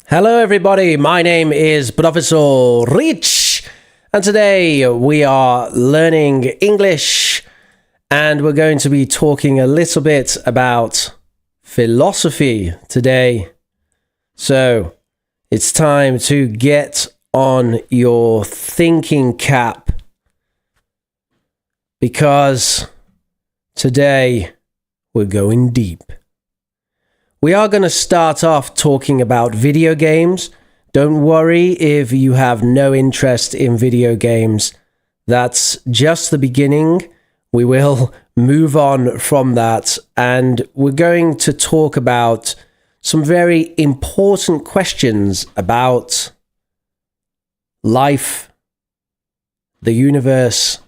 Hello everybody, my name is ProfRich and today we are learning English and we're going to be talking a little bit about philosophy today. So it's time to get on your thinking cap because today we're going deep. We are going to start off talking about video games. Don't worry if you have no interest in video games. That's just the beginning. We will move on from that and we're going to talk about some very important questions about life, the universe,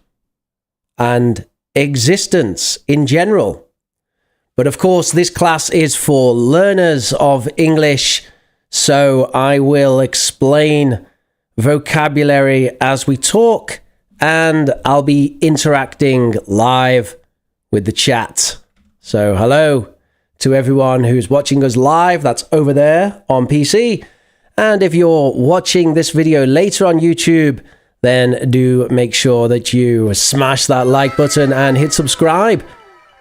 and existence in general. But of course, this class is for learners of English, so I will explain vocabulary as we talk, and I'll be interacting live with the chat. So hello to everyone who's watching us live, that's over there on PC. And if you're watching this video later on YouTube, then do make sure that you smash that like button and hit subscribe,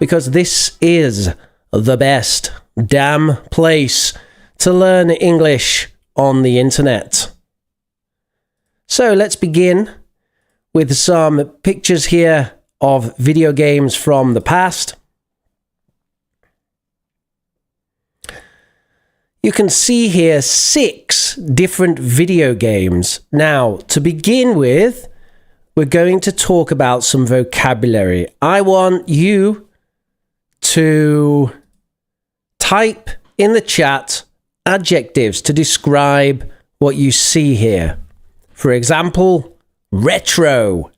because this is the best damn place to learn English on the internet. So let's begin with some pictures here of video games from the past. You can see here 6 different video games. Now, to begin with, we're going to talk about some vocabulary. I want you to type in the chat adjectives to describe what you see here. For example, retro.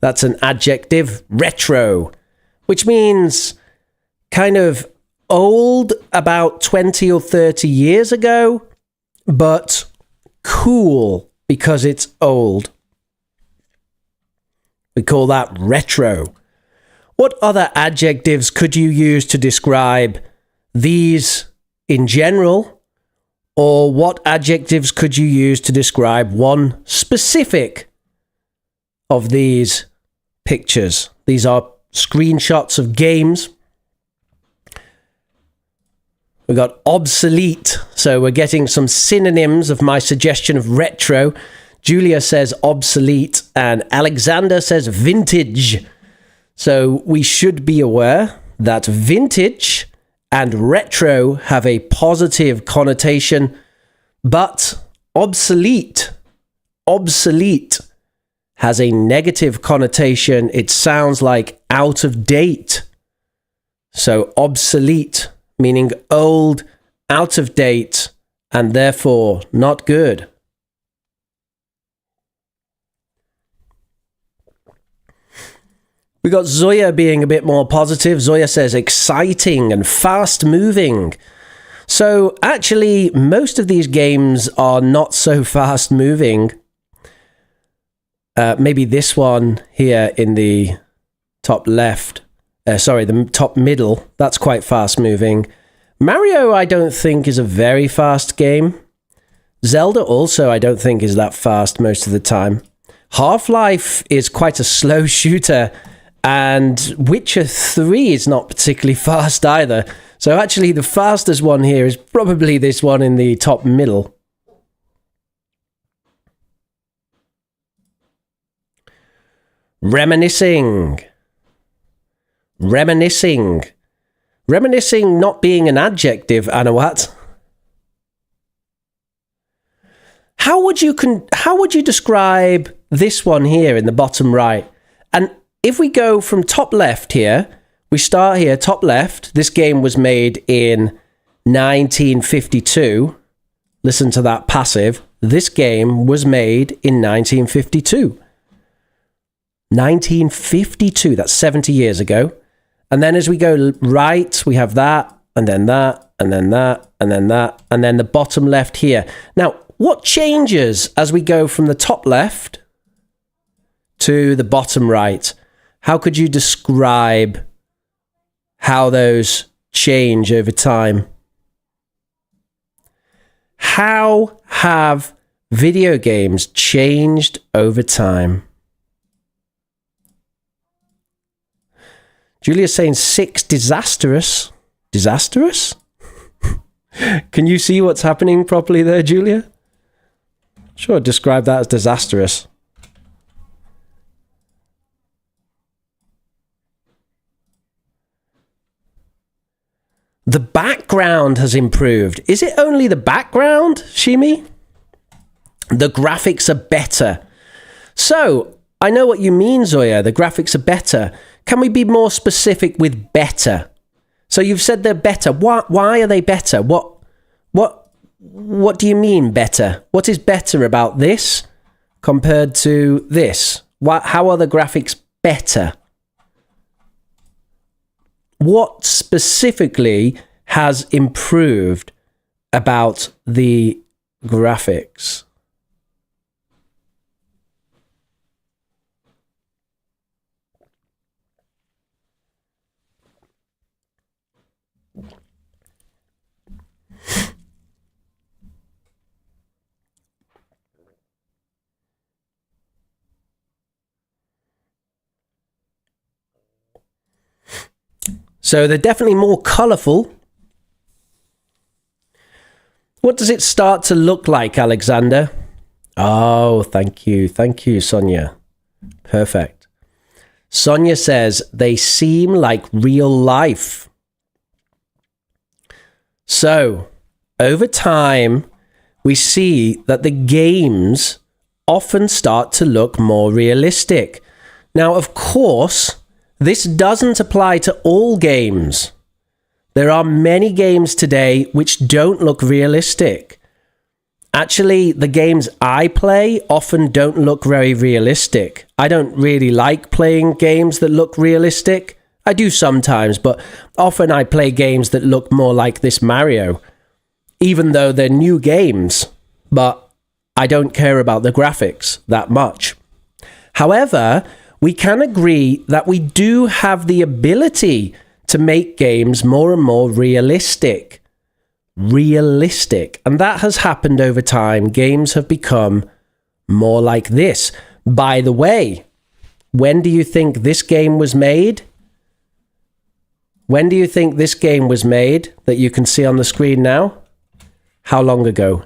That's an adjective, retro, which means kind of old, about 20 or 30 years ago, but cool because it's old. We call that retro. What other adjectives could you use to describe these in general? Or what adjectives could you use to describe one specific of these pictures? These are screenshots of games. We got obsolete, so we're getting some synonyms of my suggestion of retro. Julia says obsolete and Alexander says vintage. So we should be aware that vintage and retro have a positive connotation, but obsolete has a negative connotation. It sounds like out of date. So obsolete meaning old, out of date, and therefore not good. We got Zoya being a bit more positive. Zoya says exciting and fast moving. So actually, most of these games are not so fast moving. Maybe this one here in the top left. The top middle. That's quite fast moving. Mario, I don't think, is a very fast game. Zelda also, I don't think, is that fast most of the time. Half-Life is quite a slow shooter. And Witcher 3 is not particularly fast either. So actually the fastest one here is probably this one in the top middle. Reminiscing. Reminiscing. Reminiscing not being an adjective, Anawat. How would you describe this one here in the bottom right? And if we go from top left here, we start here, top left. This game was made in 1952. Listen to that passive. This game was made in 1952. 1952, that's 70 years ago. And then as we go right, we have that, and then that, and then that, and then that, and then the bottom left here. Now, what changes as we go from the top left to the bottom right? How could you describe how those change over time? How have video games changed over time? Julia's saying 6 disastrous. Disastrous? Can you see what's happening properly there, Julia? Sure, describe that as disastrous. The background has improved. Is it only the background, Shimi? The graphics are better. So, I know what you mean, Zoya. The graphics are better. Can we be more specific with better? So you've said they're better. Why are they better? What do you mean better? What is better about this compared to this? How are the graphics better? What specifically has improved about the graphics? So they're definitely more colourful. What does it start to look like, Alexander? Oh, thank you. Thank you, Sonia. Perfect. Sonia says they seem like real life. So, over time, we see that the games often start to look more realistic. Now, of course, this doesn't apply to all games. There are many games today which don't look realistic. Actually, the games I play often don't look very realistic. I don't really like playing games that look realistic. I do sometimes, but often I play games that look more like this Mario, even though they're new games, but I don't care about the graphics that much. However, we can agree that we do have the ability to make games more and more realistic. And that has happened over time. Games have become more like this. By the way, when do you think this game was made? When do you think this game was made that you can see on the screen now? How long ago?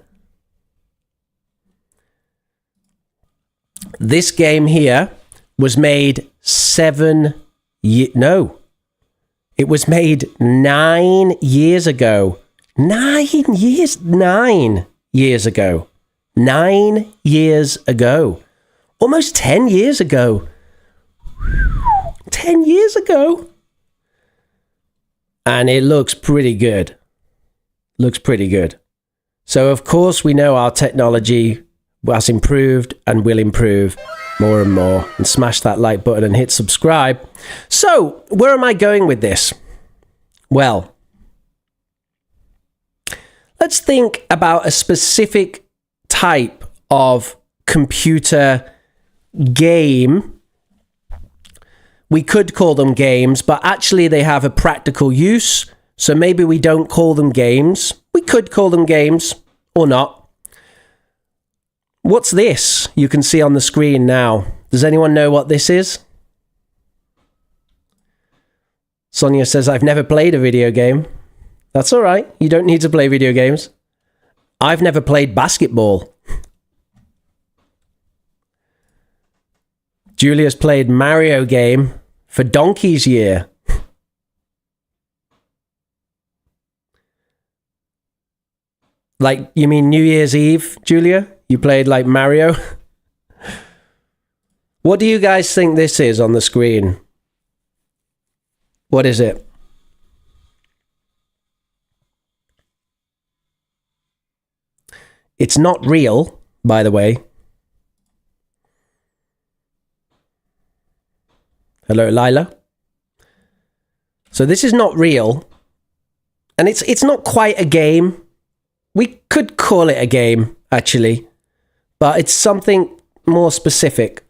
This game here was made it was made 9 years ago. 9 years? 9 years ago. 9 years ago. Almost 10 years ago. 10 years ago. And it looks pretty good. Looks pretty good. So, of course, we know our technology has improved and will improve more and more. And smash that like button and hit subscribe. So, where am I going with this? Well, let's think about a specific type of computer game. We could call them games, but actually they have a practical use. So maybe we don't call them games. We could call them games or not. What's this you can see on the screen now? Does anyone know what this is? Sonia says, I've never played a video game. That's all right. You don't need to play video games. I've never played basketball. Julia's played Mario game for donkey's year. Like, you mean New Year's Eve, Julia? You played like Mario? What do you guys think this is on the screen? What is it? It's not real, by the way. Hello, Lila. So this is not real. And it's not quite a game. We could call it a game, actually. But it's something more specific.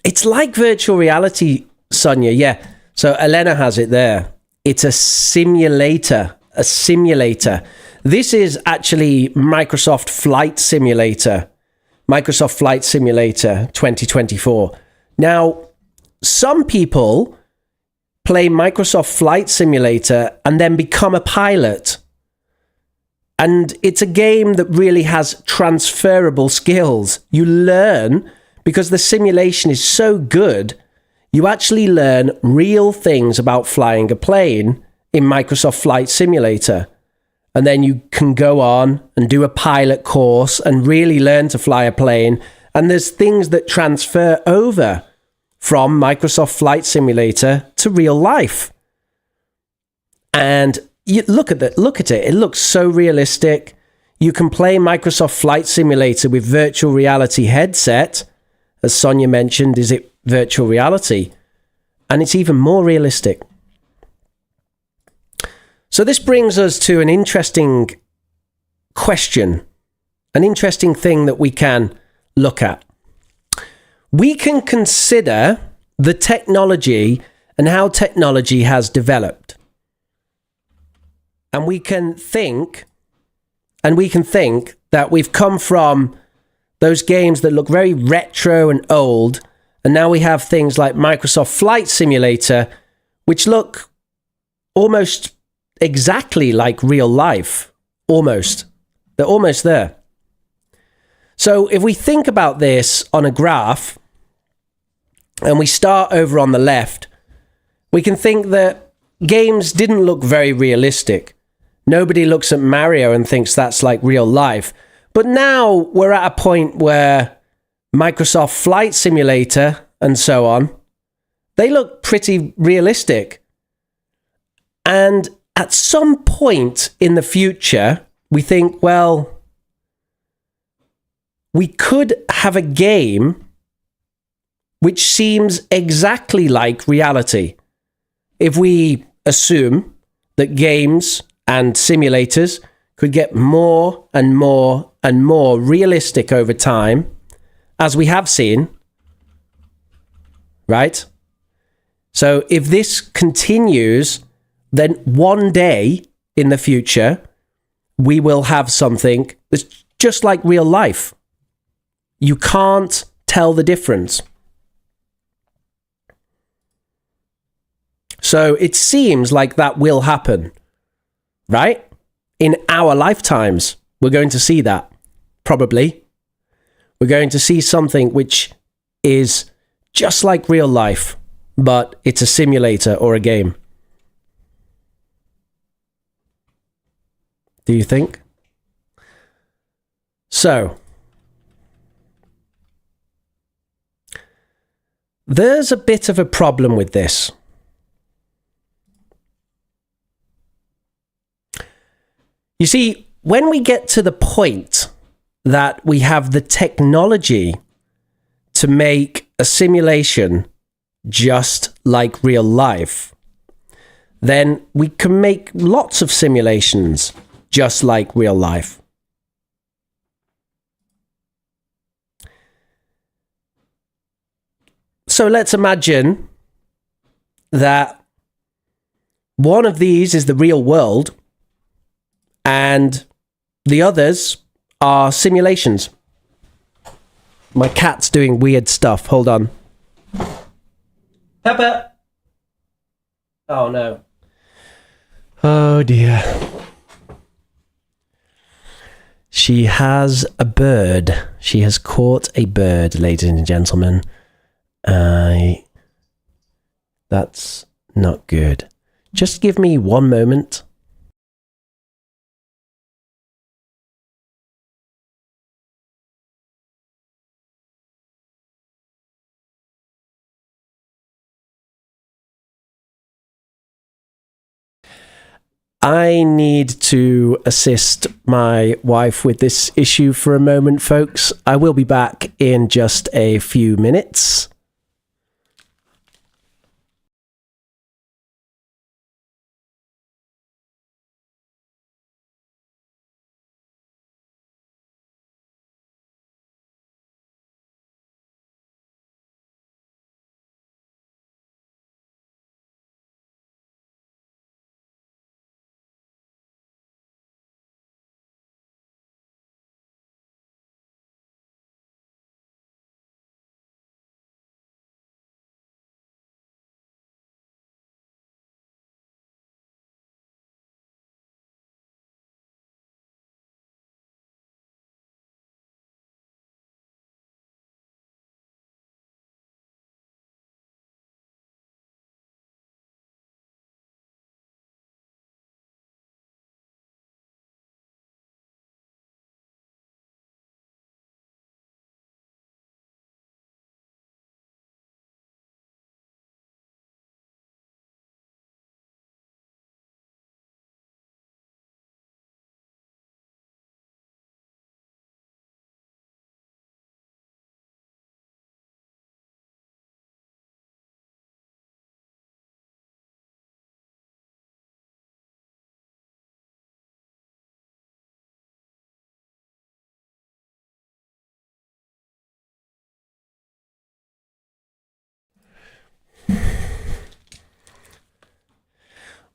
It's like virtual reality, Sonia. Yeah. So Elena has it there. It's a simulator. a simulator. This is actually Microsoft Flight Simulator. Microsoft Flight Simulator 2024. Now, some people play Microsoft Flight Simulator and then become a pilot. And it's a game that really has transferable skills. You learn, because the simulation is so good, you actually learn real things about flying a plane in Microsoft Flight Simulator. And then you can go on and do a pilot course and really learn to fly a plane. And there's things that transfer over from Microsoft Flight Simulator to real life. And you look at it. It looks so realistic. You can play Microsoft Flight Simulator with virtual reality headset. As Sonia mentioned, is it virtual reality? And it's even more realistic. So this brings us to an interesting question, an interesting thing that we can look at. We can consider the technology and how technology has developed. And we can think that we've come from those games that look very retro and old, and now we have things like Microsoft Flight Simulator, which look almost exactly like real life. Almost. They're almost there. So if we think about this on a graph, and we start over on the left, we can think that games didn't look very realistic. Nobody looks at Mario and thinks that's like real life. But now we're at a point where Microsoft Flight Simulator and so on, they look pretty realistic. And at some point in the future, we think, well, we could have a game which seems exactly like reality. If we assume that games and simulators could get more and more and more realistic over time, as we have seen, right? So if this continues, then one day in the future, we will have something that's just like real life. You can't tell the difference. So it seems like that will happen, right? In our lifetimes, we're going to see that, probably. We're going to see something which is just like real life, but it's a simulator or a game. Do you think? So, there's a bit of a problem with this. You see, when we get to the point that we have the technology to make a simulation just like real life, then we can make lots of simulations just like real life. So let's imagine that one of these is the real world and the others are simulations. My cat's doing weird stuff. Hold on. Pepper! Oh no. Oh dear. She has a bird. She has caught a bird, ladies and gentlemen. That's not good. Just give me one moment. I need to assist my wife with this issue for a moment, folks. I will be back in just a few minutes.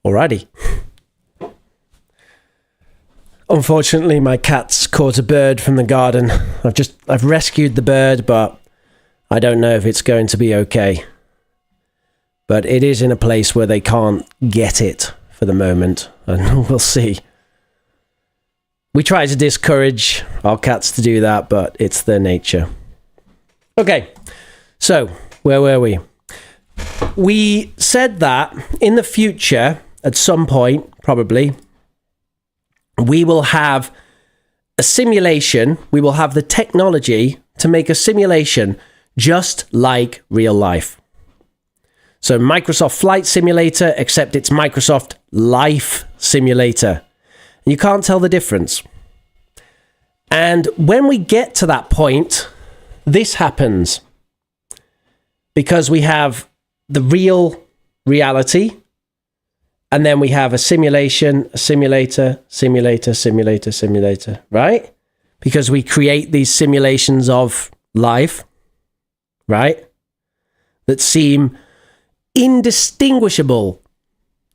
Alrighty. Unfortunately, my cat's caught a bird from the garden. I've rescued the bird, but I don't know if it's going to be okay. But it is in a place where they can't get it for the moment, and we'll see. We try to discourage our cats to do that, but it's their nature. Okay, so where were we? We said that in the future, at some point, probably, we will have a simulation, we will have the technology to make a simulation just like real life. So Microsoft Flight Simulator, except it's Microsoft Life Simulator. You can't tell the difference. And when we get to that point, this happens. Because we have the real reality, and then we have a simulation, a simulator, right? Because we create these simulations of life, right? That seem indistinguishable.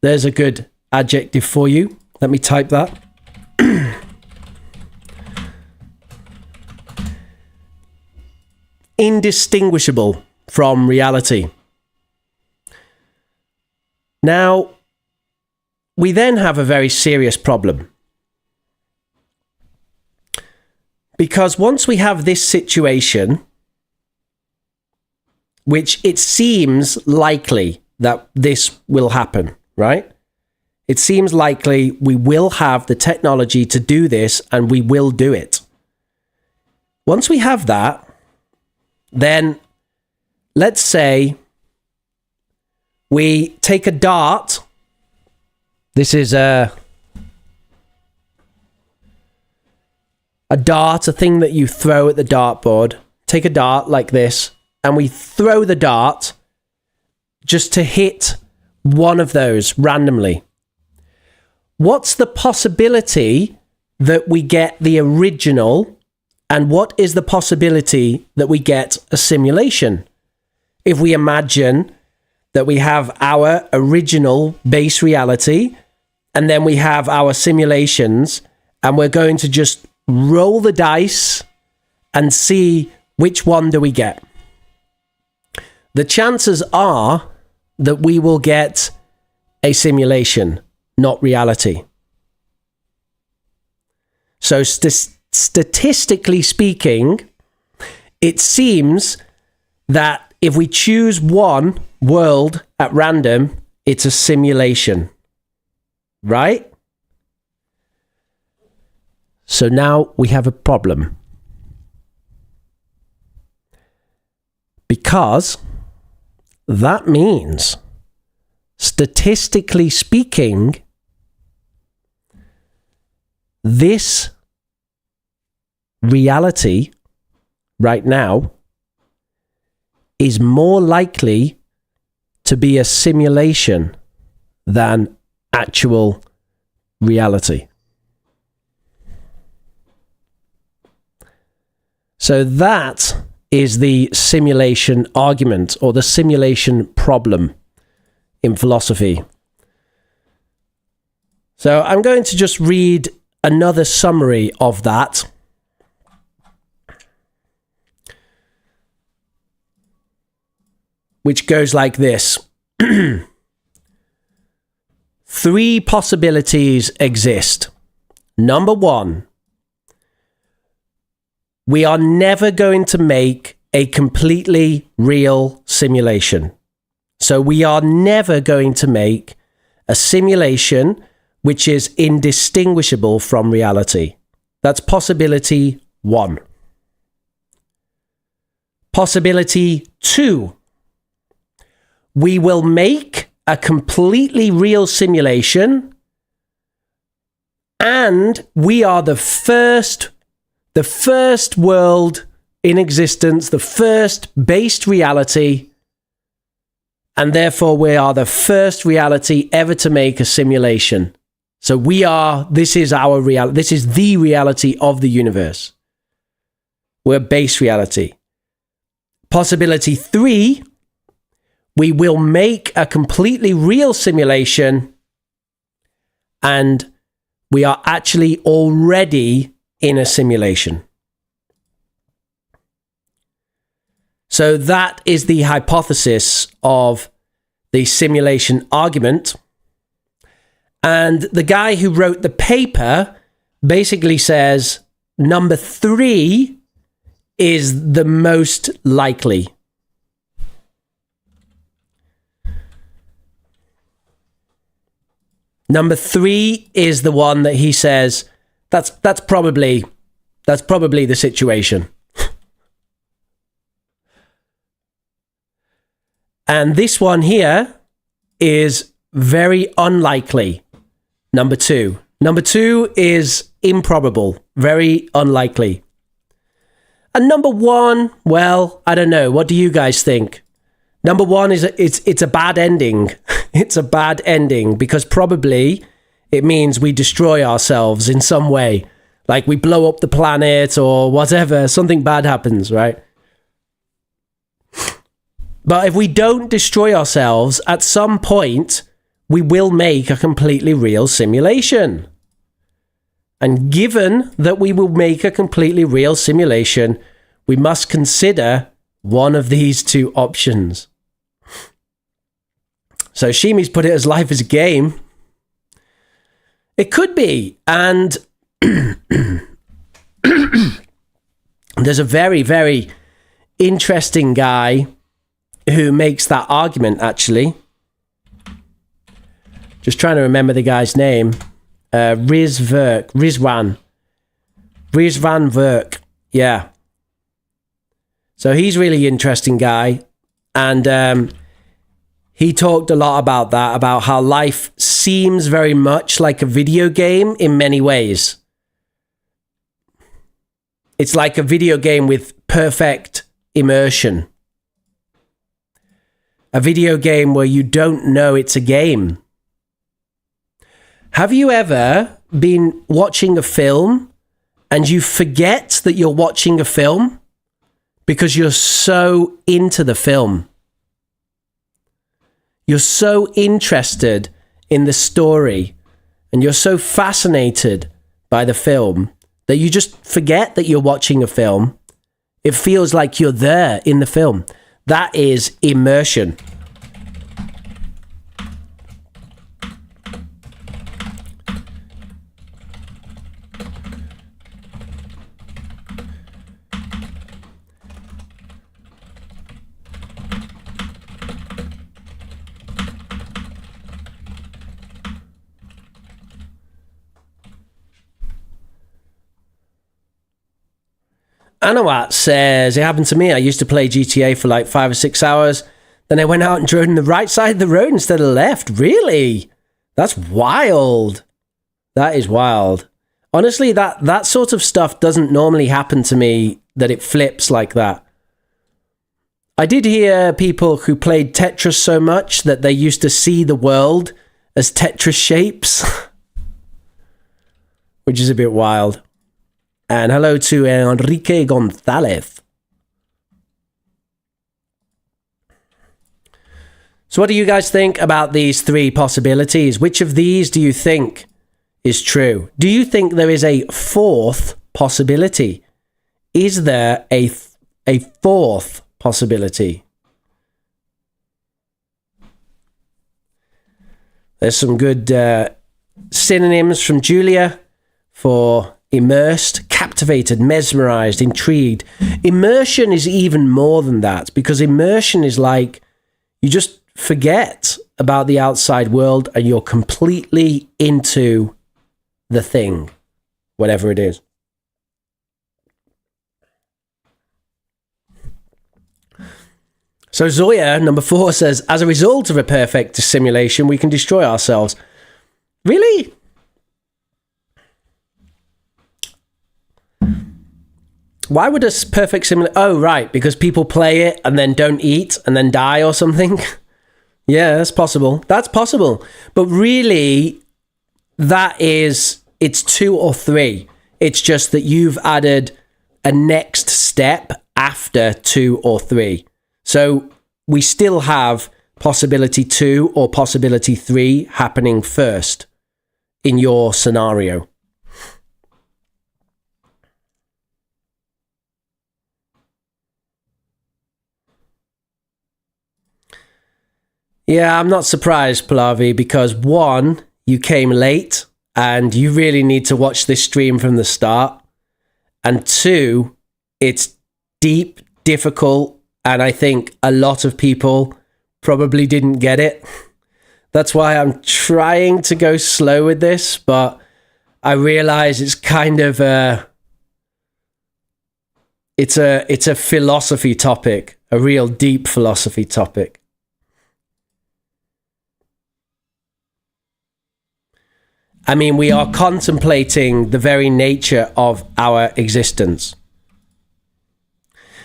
There's a good adjective for you. Let me type that. Indistinguishable from reality. Now, we then have a very serious problem. Because once we have this situation, which it seems likely that this will happen, right? It seems likely we will have the technology to do this, and we will do it. Once we have that, then let's say we take a dart. This is a dart, a thing that you throw at the dartboard. Take a dart like this, and we throw the dart just to hit one of those randomly. What's the possibility that we get the original, and what is the possibility that we get a simulation? If we imagine that we have our original base reality, and then we have our simulations, and we're going to just roll the dice and see which one do we get. The chances are that we will get a simulation, not reality. So statistically speaking, it seems that if we choose one world at random, it's a simulation, right? So now we have a problem. Because that means, statistically speaking, this reality right now is more likely to be a simulation than actual reality. So that is the simulation argument, or the simulation problem in philosophy. So I'm going to just read another summary of that. Which goes like this. 3 possibilities exist. Number 1, we are never going to make a completely real simulation. So we are never going to make a simulation which is indistinguishable from reality. That's possibility 1. Possibility 2. We will make a completely real simulation, and we are the first world in existence, the first based reality, and therefore we are the first reality ever to make a simulation. So this is our reality, this is the reality of the universe. We're base reality. Possibility 3, we will make a completely real simulation, and we are actually already in a simulation. So that is the hypothesis of the simulation argument. And the guy who wrote the paper basically says number 3 is the most likely. Number 3 is the one that he says that's probably the situation. And this one here is very unlikely. Number 2. Number 2 is improbable, very unlikely. And number 1, well, I don't know. What do you guys think? Number 1 is it's a bad ending. It's a bad ending because probably it means we destroy ourselves in some way. Like we blow up the planet or whatever. Something bad happens, right? But if we don't destroy ourselves, at some point, we will make a completely real simulation. And given that we will make a completely real simulation, we must consider one of these 2 options. So Shimi's put it as life is a game. It could be. And there's a very, very interesting guy who makes that argument, actually. Just trying to remember the guy's name. Rizwan Verk. Yeah. So he's a really interesting guy. And he talked a lot about that, about how life seems very much like a video game in many ways. It's like a video game with perfect immersion. A video game where you don't know it's a game. Have you ever been watching a film and you forget that you're watching a film because you're so into the film? You're so interested in the story and you're so fascinated by the film that you just forget that you're watching a film. It feels like you're there in the film. That is immersion. Anawat says, it happened to me. I used to play GTA for like 5 or 6 hours. Then I went out and drove on the right side of the road instead of left. Really? That's wild. That is wild. Honestly, that sort of stuff doesn't normally happen to me, that it flips like that. I did hear people who played Tetris so much that they used to see the world as Tetris shapes. Which is a bit wild. And hello to Enrique Gonzalez. So what do you guys think about these 3 possibilities? Which of these do you think is true? Do you think there is a 4th possibility? Is there a 4th possibility? There's some good synonyms from Julia for immersed, captivated, mesmerized, intrigued. Immersion is even more than that, because immersion is like you just forget about the outside world and you're completely into the thing, whatever it is. So Zoya, number 4, says, as a result of a perfect simulation, we can destroy ourselves. Really? Why would a perfect simulation... Oh, right, because people play it and then don't eat and then die or something? Yeah, that's possible. That's possible. But really, it's 2 or 3. It's just that you've added a next step after 2 or 3. So we still have possibility 2 or possibility 3 happening first. in your scenario. Yeah, I'm not surprised, Pallavi, because one, you came late and you really need to watch this stream from the start. And two, it's deep, difficult, and I think a lot of people probably didn't get it. That's why I'm trying to go slow with this, but I realize it's kind of it's a philosophy topic, a real deep philosophy topic. I mean, we are contemplating the very nature of our existence.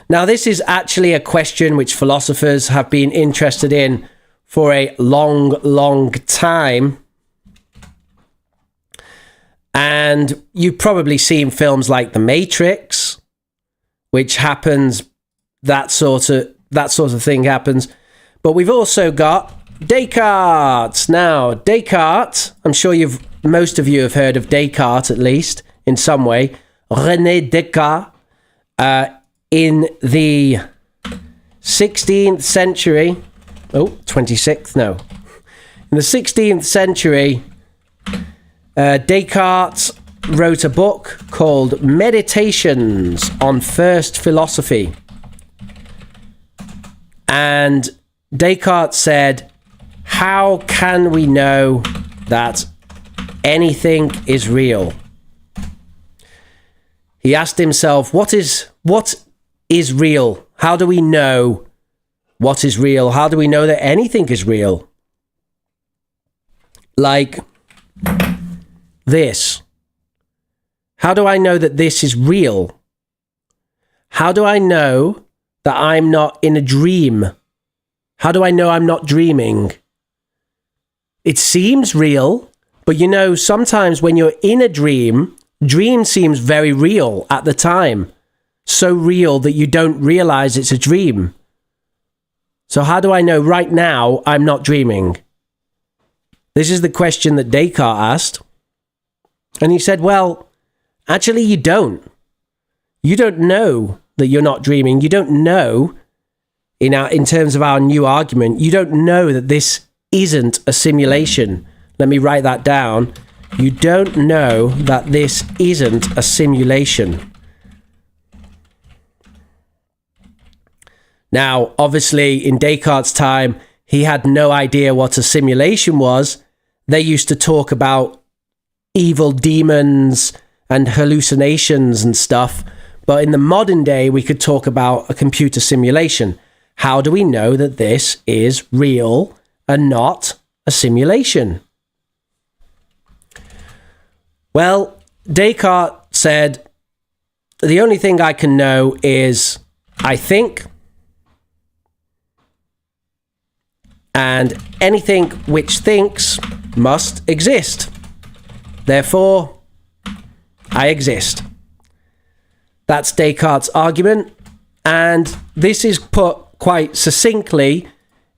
Now, this is actually a question which philosophers have been interested in for a long, long time. And you've probably seen films like The Matrix, which happens, that sort of thing happens. But we've also got Descartes. Now, Descartes, I'm sure most of you have heard of Descartes, at least, in some way. René Descartes, in the 16th century, 26th, no. In the 16th century, Descartes wrote a book called Meditations on First Philosophy. And Descartes said, how can we know that anything is real? He asked himself, what is real? How do we know what is real? How do we know that anything is real? Like this. How do I know that this is real? How do I know that I'm not in a dream? How do I know I'm not dreaming? It seems real, but you know, sometimes when you're in a dream seems very real at the time. So real that you don't realize it's a dream. So how do I know right now I'm not dreaming? This is the question that Descartes asked. And he said, well, actually you don't. You don't know that you're not dreaming. You don't know, in terms of our new argument, you don't know that this isn't a simulation. Let me write that down. You don't know that this isn't a simulation. Now, obviously, in Descartes' time, he had no idea what a simulation was. They used to talk about evil demons and hallucinations and stuff. But in the modern day, we could talk about a computer simulation. How do we know that this is real and not a simulation? Well, Descartes said, the only thing I can know is I think, and anything which thinks must exist. Therefore, I exist. That's Descartes' argument, and this is put quite succinctly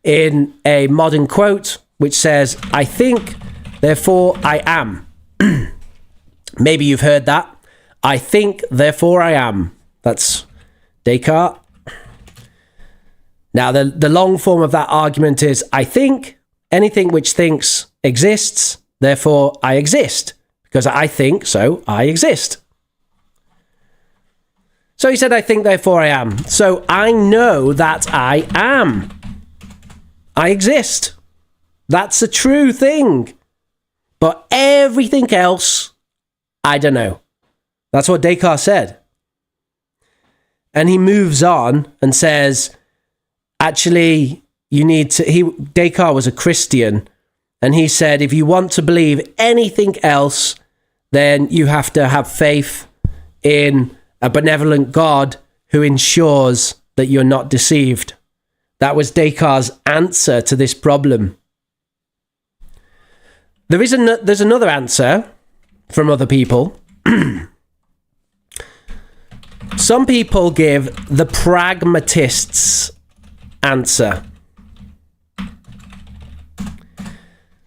in a modern quote, which says, I think, therefore I am. Maybe you've heard that. I think, therefore I am. That's Descartes. Now, the long form of that argument is, I think, anything which thinks exists, therefore I exist. Because I think, so I exist. So he said, I think, therefore I am. So I know that I am. I exist. That's a true thing. But everything else, I don't know. That's what Descartes said. And he moves on and says, actually, Descartes was a Christian. And he said, if you want to believe anything else, then you have to have faith in a benevolent God who ensures that you're not deceived. That was Descartes' answer to this problem. There's another answer from other people. Some people give the pragmatist's answer.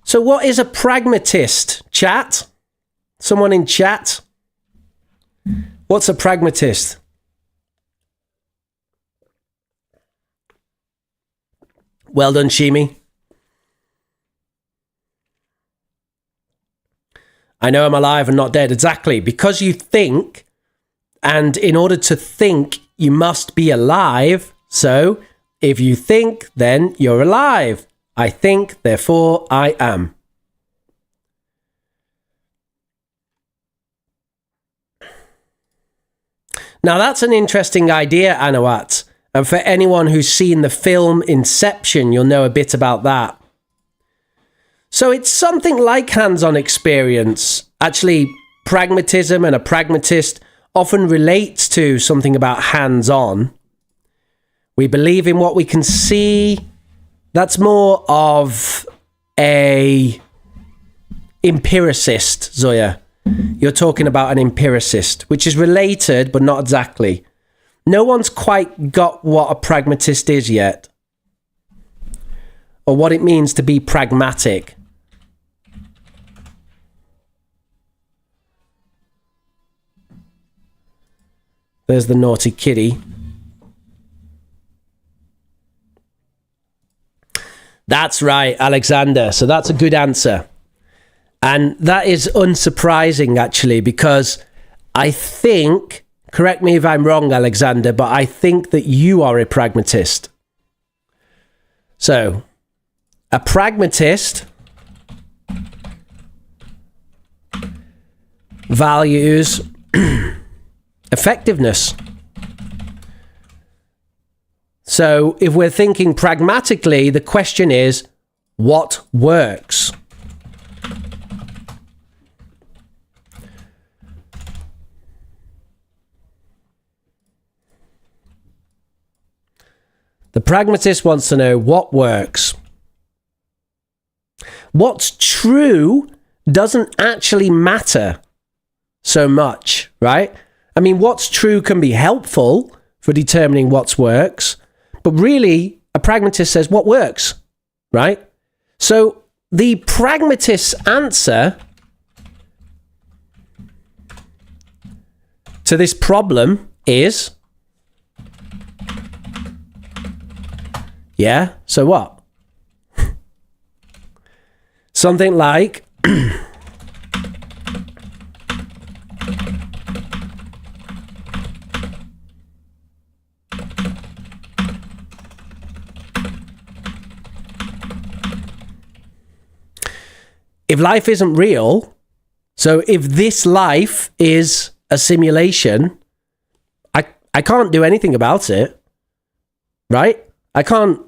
So what is a pragmatist, Chat? Someone in chat? What's a pragmatist? Well done, Shimi. I know I'm alive and not dead. Exactly. Because you think, and in order to think, you must be alive. So, if you think, then you're alive. I think, therefore I am. Now, that's an interesting idea, Anawat. And for anyone who's seen the film Inception, you'll know a bit about that. So it's something like hands-on experience. Actually, pragmatism and a pragmatist often relates to something about hands-on. We believe in what we can see. That's more of a empiricist, Zoya. You're talking about an empiricist, which is related, but not exactly. No one's quite got what a pragmatist is yet, or what it means to be pragmatic. There's the naughty kitty. That's right, Alexander. So that's a good answer. And that is unsurprising, actually, because I think, correct me if I'm wrong, Alexander, but I think that you are a pragmatist. So, a pragmatist values effectiveness. So, if we're thinking pragmatically, the question is, what works? The pragmatist wants to know what works. What's true doesn't actually matter so much, right? I mean, what's true can be helpful for determining what works, but really, a pragmatist says what works, right? So the pragmatist's answer to this problem is, yeah, so what? Something like, if life isn't real, so if this life is a simulation, I can't do anything about it, right? I can't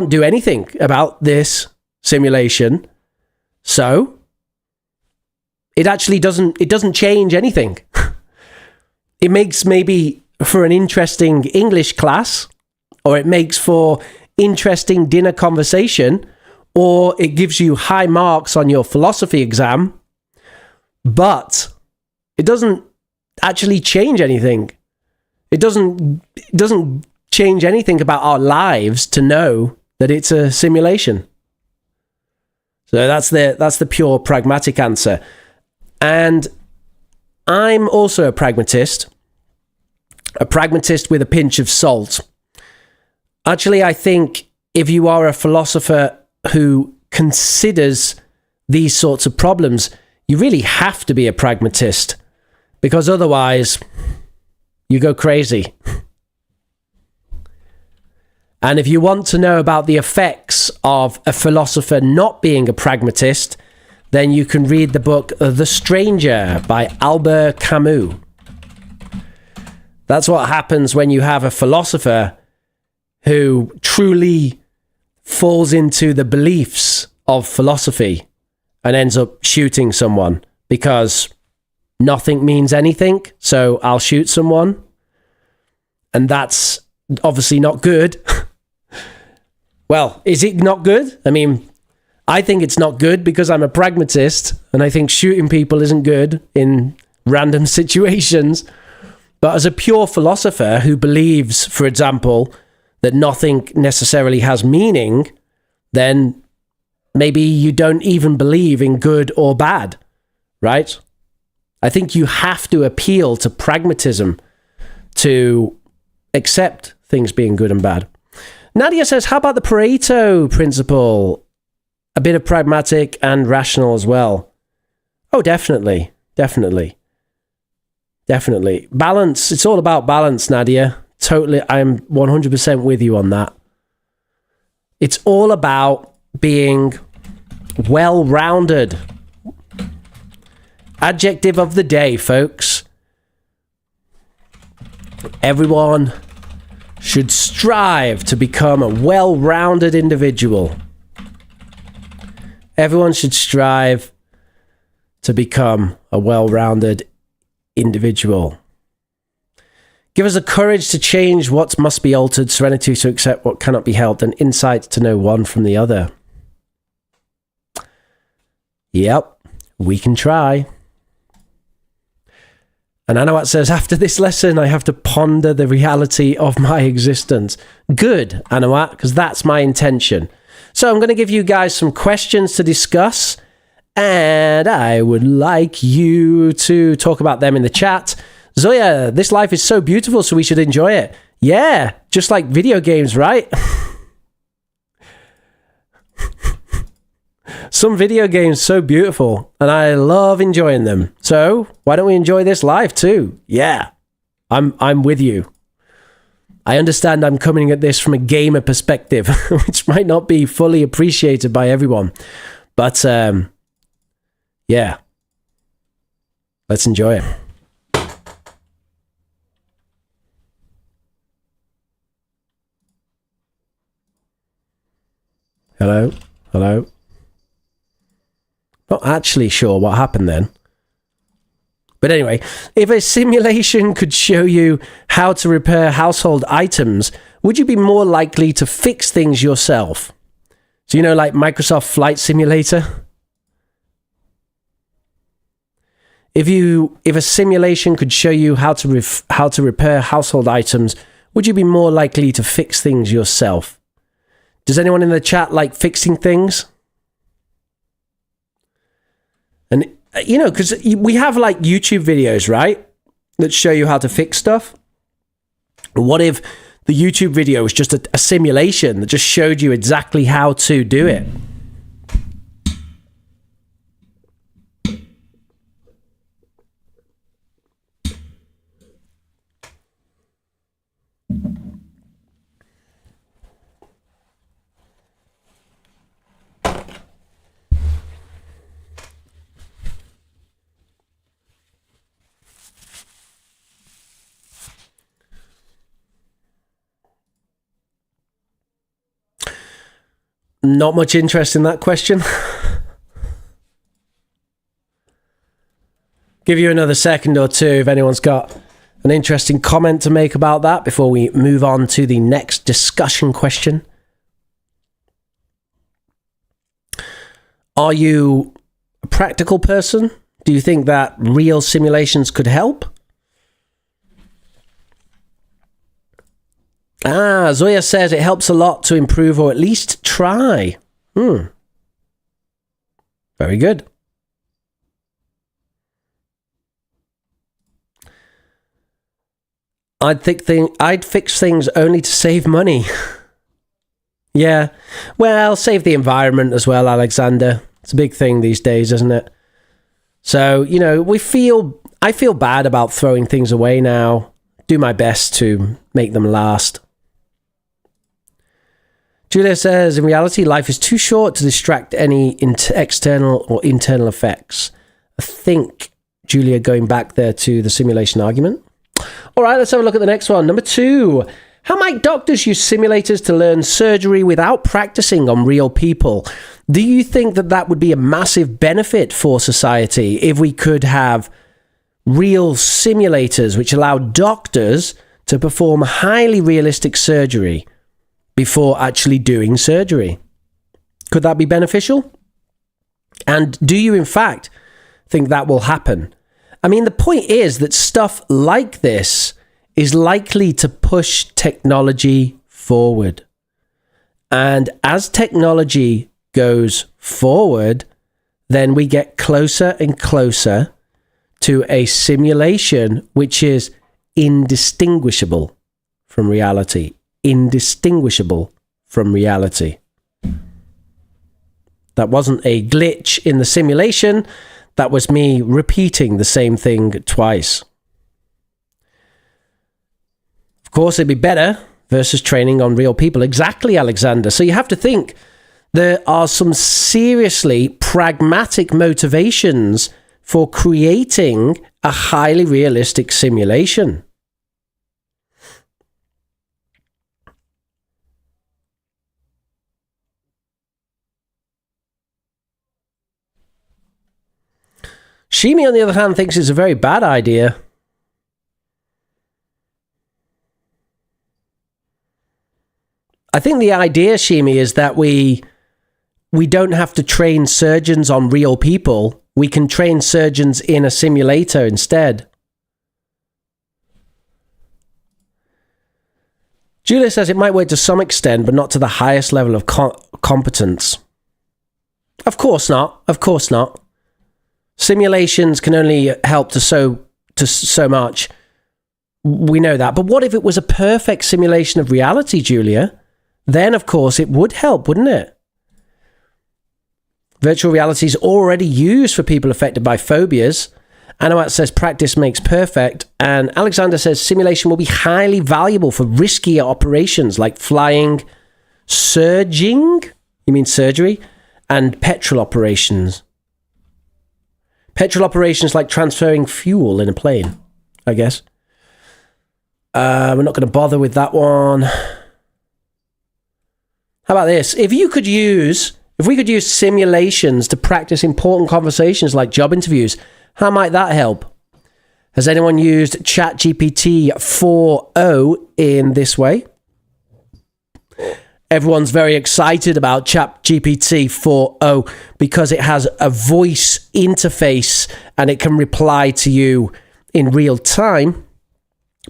do anything about this simulation. So it actually doesn't change anything. It makes maybe for an interesting English class, or it makes for interesting dinner conversation, or it gives you high marks on your philosophy exam, but it doesn't actually change anything. It doesn't change anything about our lives to know that it's a simulation. So that's the pure pragmatic answer. And I'm also a pragmatist with a pinch of salt. Actually, I think if you are a philosopher who considers these sorts of problems, you really have to be a pragmatist, because otherwise you go crazy. And if you want to know about the effects of a philosopher not being a pragmatist, then you can read the book The Stranger by Albert Camus. That's what happens when you have a philosopher who truly falls into the beliefs of philosophy and ends up shooting someone because nothing means anything, so I'll shoot someone. And that's obviously not good. Well, is it not good? I mean, I think it's not good because I'm a pragmatist and I think shooting people isn't good in random situations. But as a pure philosopher who believes, for example, that nothing necessarily has meaning, then maybe you don't even believe in good or bad, right? I think you have to appeal to pragmatism to accept things being good and bad. Nadia says, how about the Pareto principle? A bit of pragmatic and rational as well. Oh, definitely. Balance. It's all about balance, Nadia. Totally. I'm 100% with you on that. It's all about being well-rounded. Adjective of the day, folks. Everyone should strive to become a well-rounded individual. Everyone should strive to become a well-rounded individual. Give us the courage to change what must be altered, serenity to accept what cannot be helped, and insight to know one from the other. Yep, we can try. And Anawat says, after this lesson, I have to ponder the reality of my existence. Good, Anawat, because that's my intention. So I'm going to give you guys some questions to discuss, and I would like you to talk about them in the chat. Zoya, this life is so beautiful, so we should enjoy it. Yeah, just like video games, right? Some video games so beautiful, and I love enjoying them. So why don't we enjoy this life too? Yeah, I'm with you. I understand I'm coming at this from a gamer perspective, which might not be fully appreciated by everyone. But yeah, let's enjoy it. Hello? Hello? Not actually sure what happened then. But anyway, if a simulation could show you how to repair household items, would you be more likely to fix things yourself? So, you know, like Microsoft Flight Simulator? If a simulation could show you how to repair household items, would you be more likely to fix things yourself? Does anyone in the chat like fixing things? And, you know, because we have like YouTube videos, right? That show you how to fix stuff. What if the YouTube video was just a simulation that just showed you exactly how to do it? Not much interest in that question. Give you another second or two if anyone's got an interesting comment to make about that before we move on to the next discussion question. Are you a practical person? Do you think that real simulations could help? Zoya says it helps a lot to improve or at least try. Very good. I'd fix things only to save money. Yeah. Well, save the environment as well, Alexander. It's a big thing these days, isn't it? So, you know, I feel bad about throwing things away now. Do my best to make them last. Julia says, in reality, life is too short to distract any external or internal effects. I think, Julia, going back there to the simulation argument. All right, let's have a look at the next one. Number 2. How might doctors use simulators to learn surgery without practicing on real people? Do you think that would be a massive benefit for society if we could have real simulators which allow doctors to perform highly realistic surgery before actually doing surgery? Could that be beneficial? And do you, in fact, think that will happen? I mean, the point is that stuff like this is likely to push technology forward. And as technology goes forward, then we get closer and closer to a simulation which is indistinguishable from reality. Indistinguishable from reality. That wasn't a glitch in the simulation. That was me repeating the same thing twice. Of course, it'd be better versus training on real people. Exactly, Alexander. So you have to think there are some seriously pragmatic motivations for creating a highly realistic simulation. Shimi, on the other hand, thinks it's a very bad idea. I think the idea, Shimi, is that we don't have to train surgeons on real people. We can train surgeons in a simulator instead. Julia says it might work to some extent, but not to the highest level of competence. Of course not. Of course not. Simulations can only help to so much. We know that. But what if it was a perfect simulation of reality, Julia? Then, of course, it would help, wouldn't it? Virtual reality is already used for people affected by phobias. Anawat says practice makes perfect. And Alexander says simulation will be highly valuable for riskier operations like flying, surging, you mean surgery, and petrol operations. Petrol operations like transferring fuel in a plane, I guess. We're not going to bother with that one. How about this? If we could use simulations to practice important conversations like job interviews, how might that help? Has anyone used ChatGPT 4.0 in this way? Everyone's very excited about ChatGPT 4.0 because it has a voice interface and it can reply to you in real time.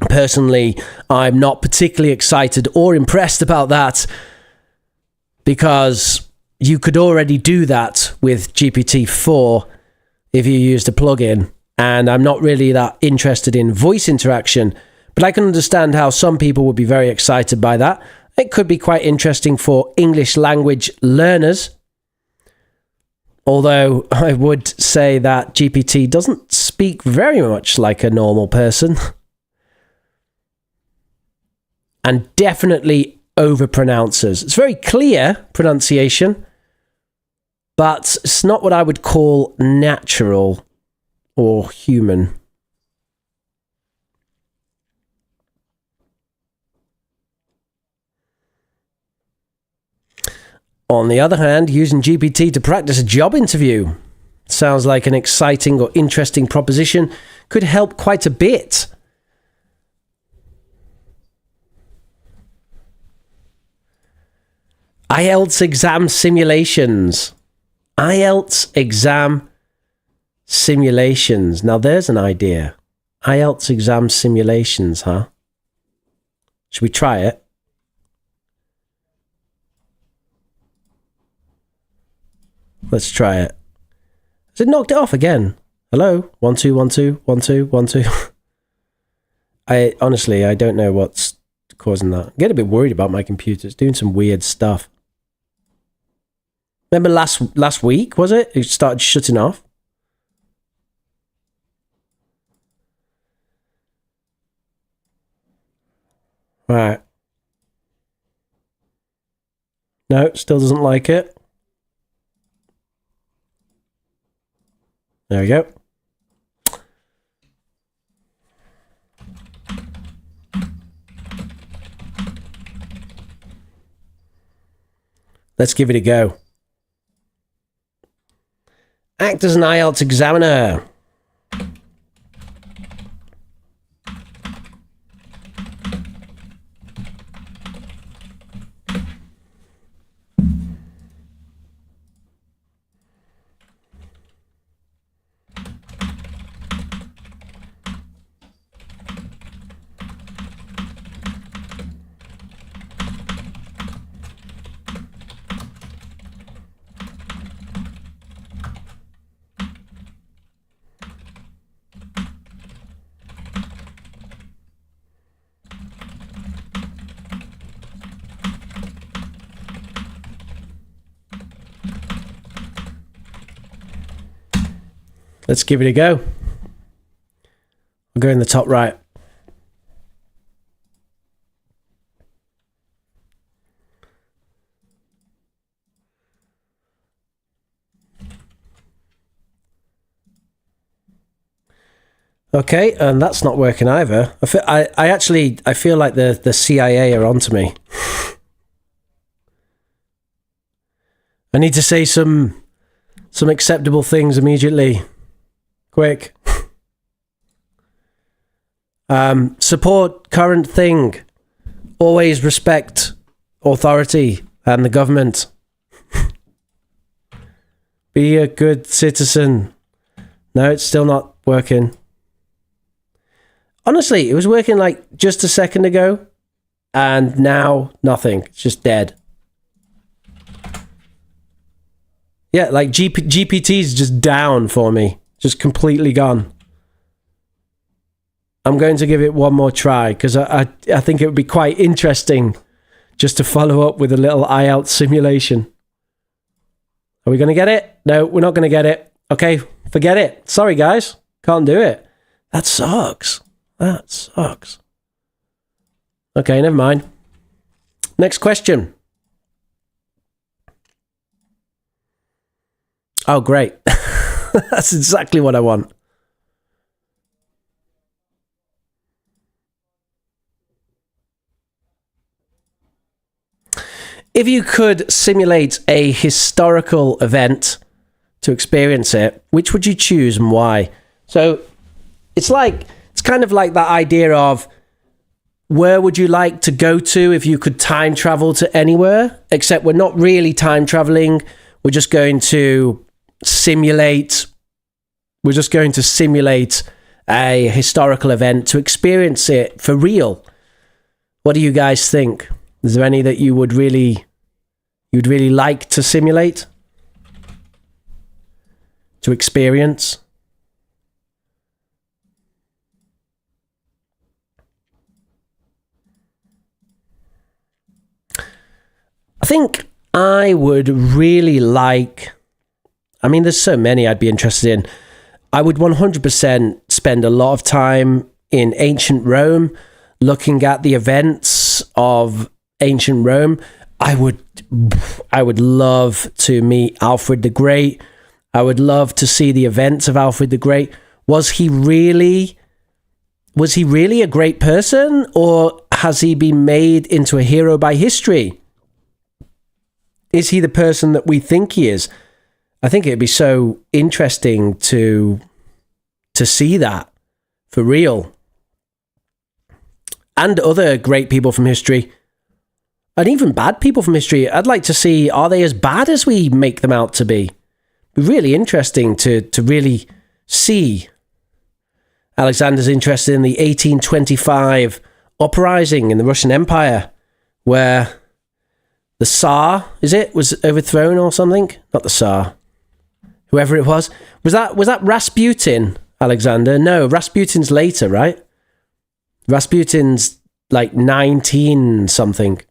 Personally, I'm not particularly excited or impressed about that because you could already do that with GPT-4 if you used a plugin, and I'm not really that interested in voice interaction, but I can understand how some people would be very excited by that. It could be quite interesting for English language learners, although I would say that GPT doesn't speak very much like a normal person, and definitely overpronounces. It's very clear pronunciation, but it's not what I would call natural or human. On the other hand, using GPT to practice a job interview sounds like an exciting or interesting proposition, could help quite a bit. IELTS exam simulations. IELTS exam simulations. Now there's an idea. IELTS exam simulations, huh? Should we try it? Let's try it. Has it knocked it off again? Hello? 1 2 1 2 1 2 1 2. I honestly don't know what's causing that. I'm getting a bit worried about my computer. It's doing some weird stuff. Remember last week, was it? It started shutting off. Right. No, still doesn't like it. There we go. Let's give it a go. Act as an IELTS examiner. Let's give it a go. I'll go in the top right. Okay, and that's not working either. I feel like the CIA are onto me. I need to say some acceptable things immediately. Quick. Support current thing. Always respect authority and the government. Be a good citizen. No, it's still not working. Honestly, it was working like just a second ago, and now nothing. It's just dead. Yeah, like GPT's just down for me. Just completely gone. I'm going to give it one more try because I think it would be quite interesting just to follow up with a little IELTS simulation. Are we going to get it? No, we're not going to get it. Okay, forget it. Sorry, guys. Can't do it. That sucks. That sucks. Okay, never mind. Next question. Oh, great. That's exactly what I want. If you could simulate a historical event to experience it, which would you choose and why? So it's kind of like that idea of where would you like to go to if you could time travel to anywhere, except we're not really time traveling. We're just going to simulate a historical event to experience it for real. What do you guys think? Is there any that you'd really like to simulate? To experience? I think I would really like... I mean, there's so many I'd be interested in. I would 100% spend a lot of time in ancient Rome, looking at the events of ancient Rome. I would love to meet Alfred the Great. I would love to see the events of Alfred the Great. Was he really a great person, or has he been made into a hero by history? Is he the person that we think he is? I think it'd be so interesting to see that for real. And other great people from history. And even bad people from history. I'd like to see, are they as bad as we make them out to be? It'd be really interesting to really see. Alexander's interested in the 1825 uprising in the Russian Empire, where the Tsar, was overthrown or something? Not the Tsar. Whoever it was. Was that Rasputin, Alexander? No, Rasputin's later, right? Rasputin's like 19 something.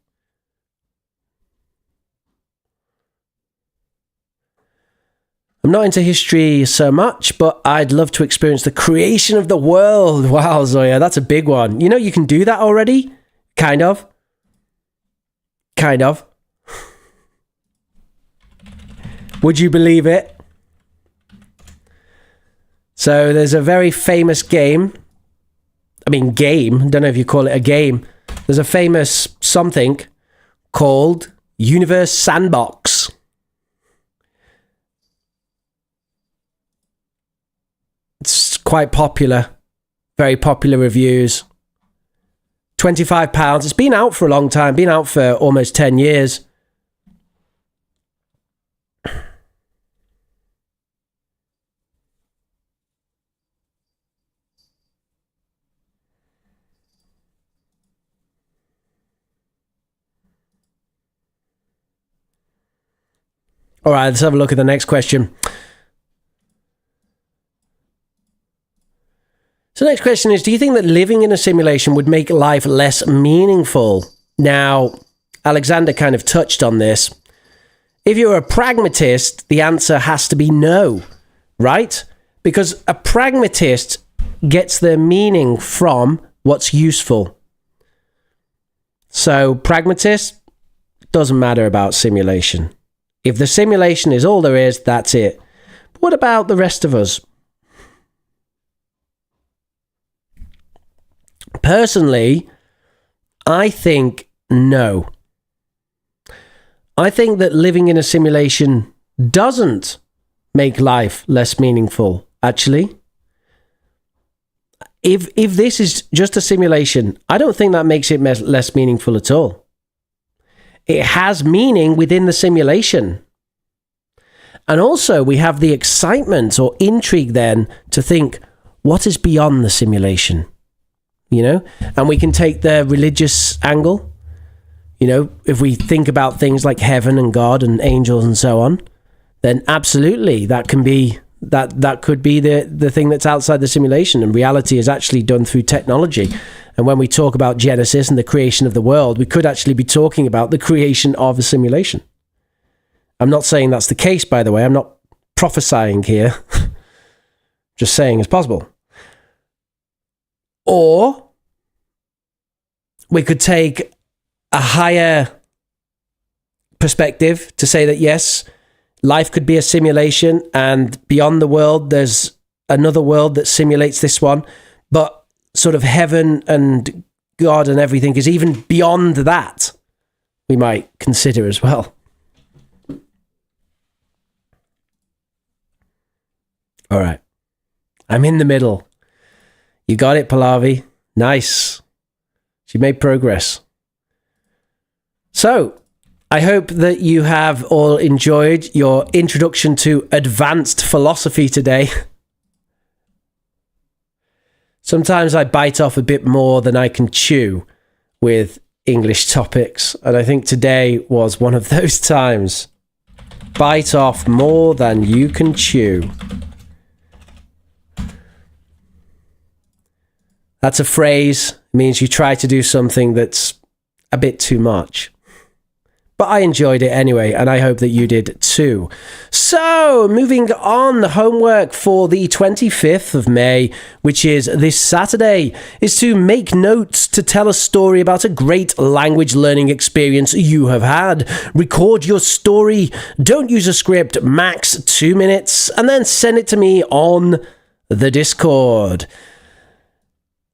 I'm not into history so much, but I'd love to experience the creation of the world. Wow, Zoya, that's a big one. You know, you can do that already? Kind of. Would you believe it? So there's a very famous game. I mean, game. Don't know if you call it a game. There's a famous something called Universe Sandbox. It's quite popular. Very popular reviews. £25. It's been out for a long time. Been out for almost 10 years. All right, let's have a look at the next question. So the next question is, do you think that living in a simulation would make life less meaningful? Now, Alexander kind of touched on this. If you're a pragmatist, the answer has to be no, right? Because a pragmatist gets their meaning from what's useful. So pragmatist, doesn't matter about simulation. If the simulation is all there is, that's it. But what about the rest of us? Personally, I think no. I think that living in a simulation doesn't make life less meaningful, actually. If this is just a simulation, I don't think that makes it less meaningful at all. It has meaning within the simulation. And also we have the excitement or intrigue then to think, what is beyond the simulation? You know? And we can take the religious angle. You know, if we think about things like heaven and God and angels and so on, then absolutely that can be that could be the thing that's outside the simulation, and reality is actually done through technology. And when we talk about Genesis and the creation of the world, we could actually be talking about the creation of a simulation. I'm not saying that's the case, by the way. I'm not prophesying here. Just saying it's possible. Or we could take a higher perspective to say that yes, life could be a simulation, and beyond the world there's another world that simulates this one, but sort of heaven and God and everything is even beyond that, we might consider as well. All right, I'm in the middle. You got it, Pallavi. Nice. She made progress. So I hope that you have all enjoyed your introduction to advanced philosophy today. Sometimes I bite off a bit more than I can chew with English topics, and I think today was one of those times. Bite off more than you can chew. That's a phrase. It means you try to do something that's a bit too much. But I enjoyed it anyway, and I hope that you did too. So, moving on, the homework for the 25th of May, which is this Saturday, is to make notes to tell a story about a great language learning experience you have had. Record your story, don't use a script, max 2 minutes, and then send it to me on the Discord.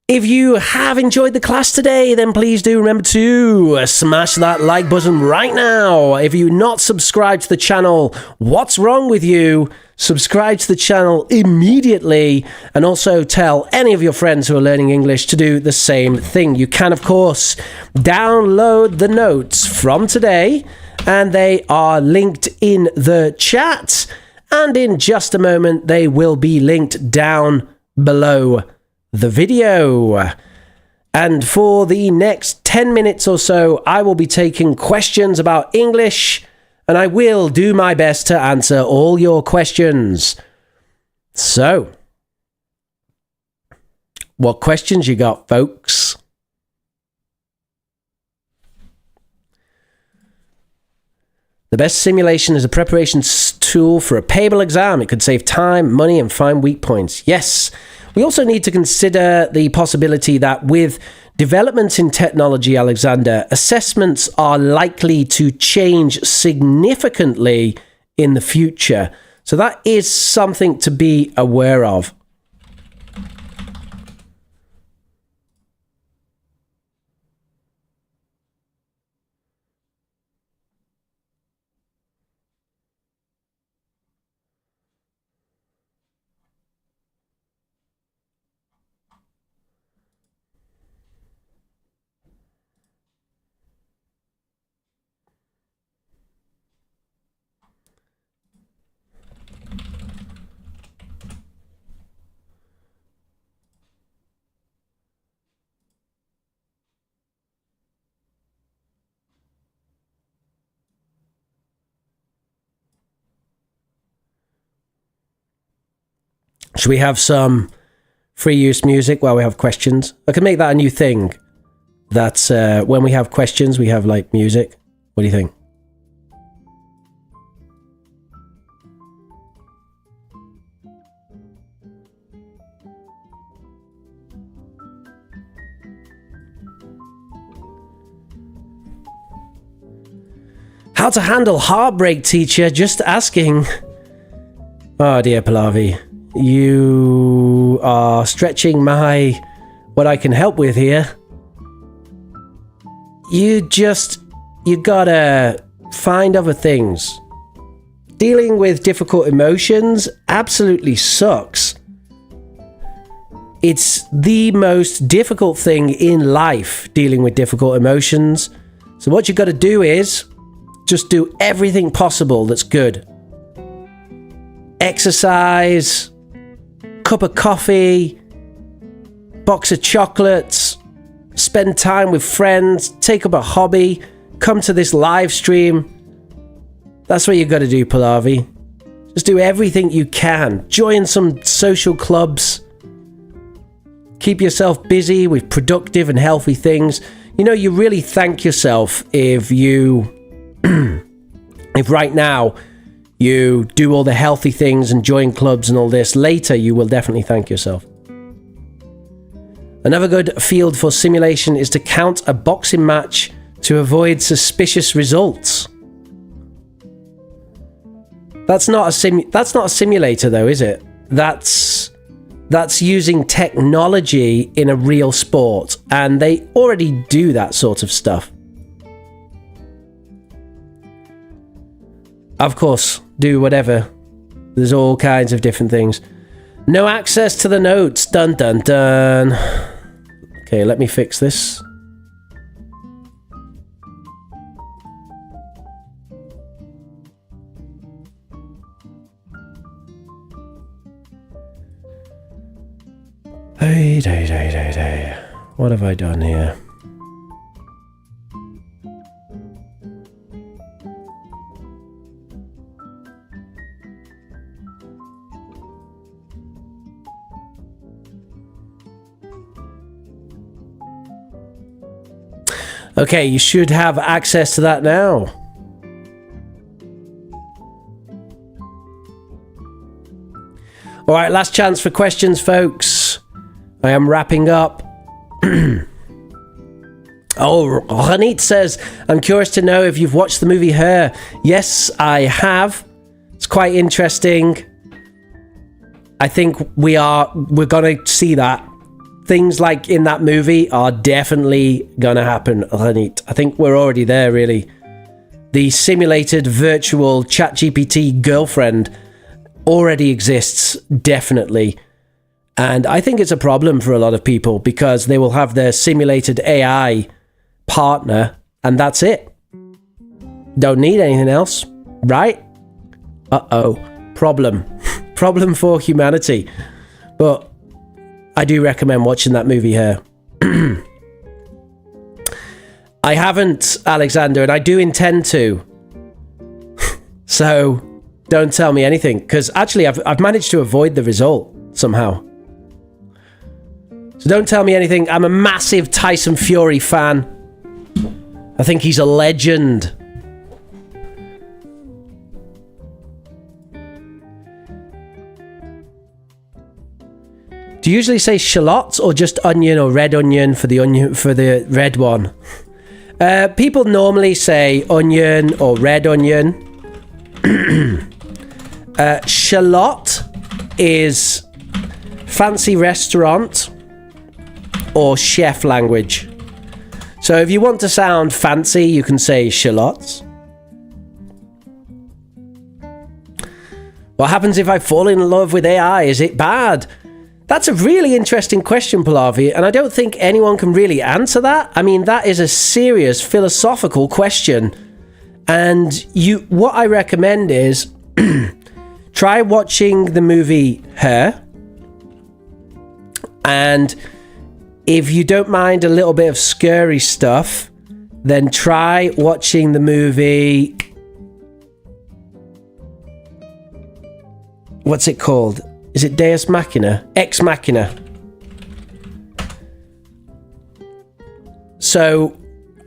If you have enjoyed the class today, then please do remember to smash that like button right now. If you're not subscribed to the channel, what's wrong with you? Subscribe to the channel immediately, and also tell any of your friends who are learning English to do the same thing. You can, of course, download the notes from today, and they are linked in the chat, and in just a moment they will be linked down below the video. And for the next 10 minutes or so, I will be taking questions about English, and I will do my best to answer all your questions. So, what questions you got, folks? The best simulation is a preparation tool for a payable exam. It could save time, money, and find weak points. Yes. We also need to consider the possibility that with developments in technology, Alexander, assessments are likely to change significantly in the future. So that is something to be aware of. Should we have some free use music while we have questions? I can make that a new thing. That's when we have questions, we have like music. What do you think? How to handle heartbreak, teacher. Just asking. Oh dear, Pallavi. You are stretching what I can help with here. You gotta find other things. Dealing with difficult emotions absolutely sucks. It's the most difficult thing in life, dealing with difficult emotions. So what you gotta do is just do everything possible that's good. Exercise, cup of coffee, box of chocolates, spend time with friends, take up a hobby, come to this live stream. That's what you got to do, Pallavi. Just do everything you can. Join some social clubs. Keep yourself busy with productive and healthy things. You know, you really thank yourself if right now you do all the healthy things and join clubs and all this. Later, you will definitely thank yourself. Another good field for simulation is to count a boxing match to avoid suspicious results. That's not a simulator though, is it? That's using technology in a real sport, and they already do that sort of stuff. Of course, do whatever. There's all kinds of different things. No access to the notes. Dun dun dun. Okay, let me fix this. Hey. What have I done here? Okay, you should have access to that now. All right, last chance for questions, folks. I am wrapping up. Oh, Ranit says, I'm curious to know if you've watched the movie Her. Yes, I have. It's quite interesting. I think we're going to see that. Things like in that movie are definitely going to happen, Ranit. I think we're already there, really. The simulated virtual ChatGPT girlfriend already exists, definitely. And I think it's a problem for a lot of people because they will have their simulated AI partner and that's it. Don't need anything else, right? Uh-oh. Problem. Problem for humanity. But I do recommend watching that movie here. I haven't, Alexander, and I do intend to. So don't tell me anything, because actually I've managed to avoid the result somehow. So don't tell me anything. I'm a massive Tyson Fury fan. I think he's a legend. Do you usually say shallots or just onion or red onion for the red one? People normally say onion or red onion. Shallot is fancy restaurant or chef language. So if you want to sound fancy, you can say shallots. What happens if I fall in love with AI? Is it bad? That's a really interesting question, Pallavi, and I don't think anyone can really answer that. I mean, that is a serious philosophical question. And what I recommend is try watching the movie Her. And if you don't mind a little bit of scary stuff, then try watching the movie... What's it called? Is it Deus Machina? Ex Machina. So,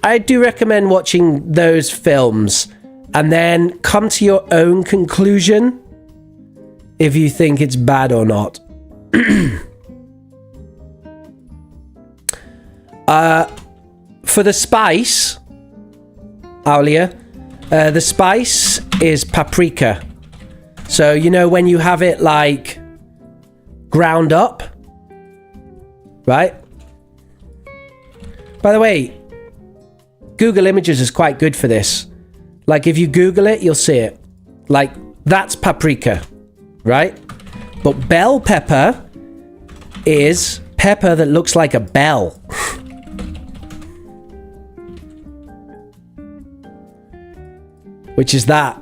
I do recommend watching those films and then come to your own conclusion if you think it's bad or not. For the spice, Aulia, The spice is paprika. So, you know, when you have it like ground up, right? By the way, Google Images is quite good for this. Like, if you Google it, you'll see it. Like, that's paprika, right? But bell pepper is pepper that looks like a bell. Which is that.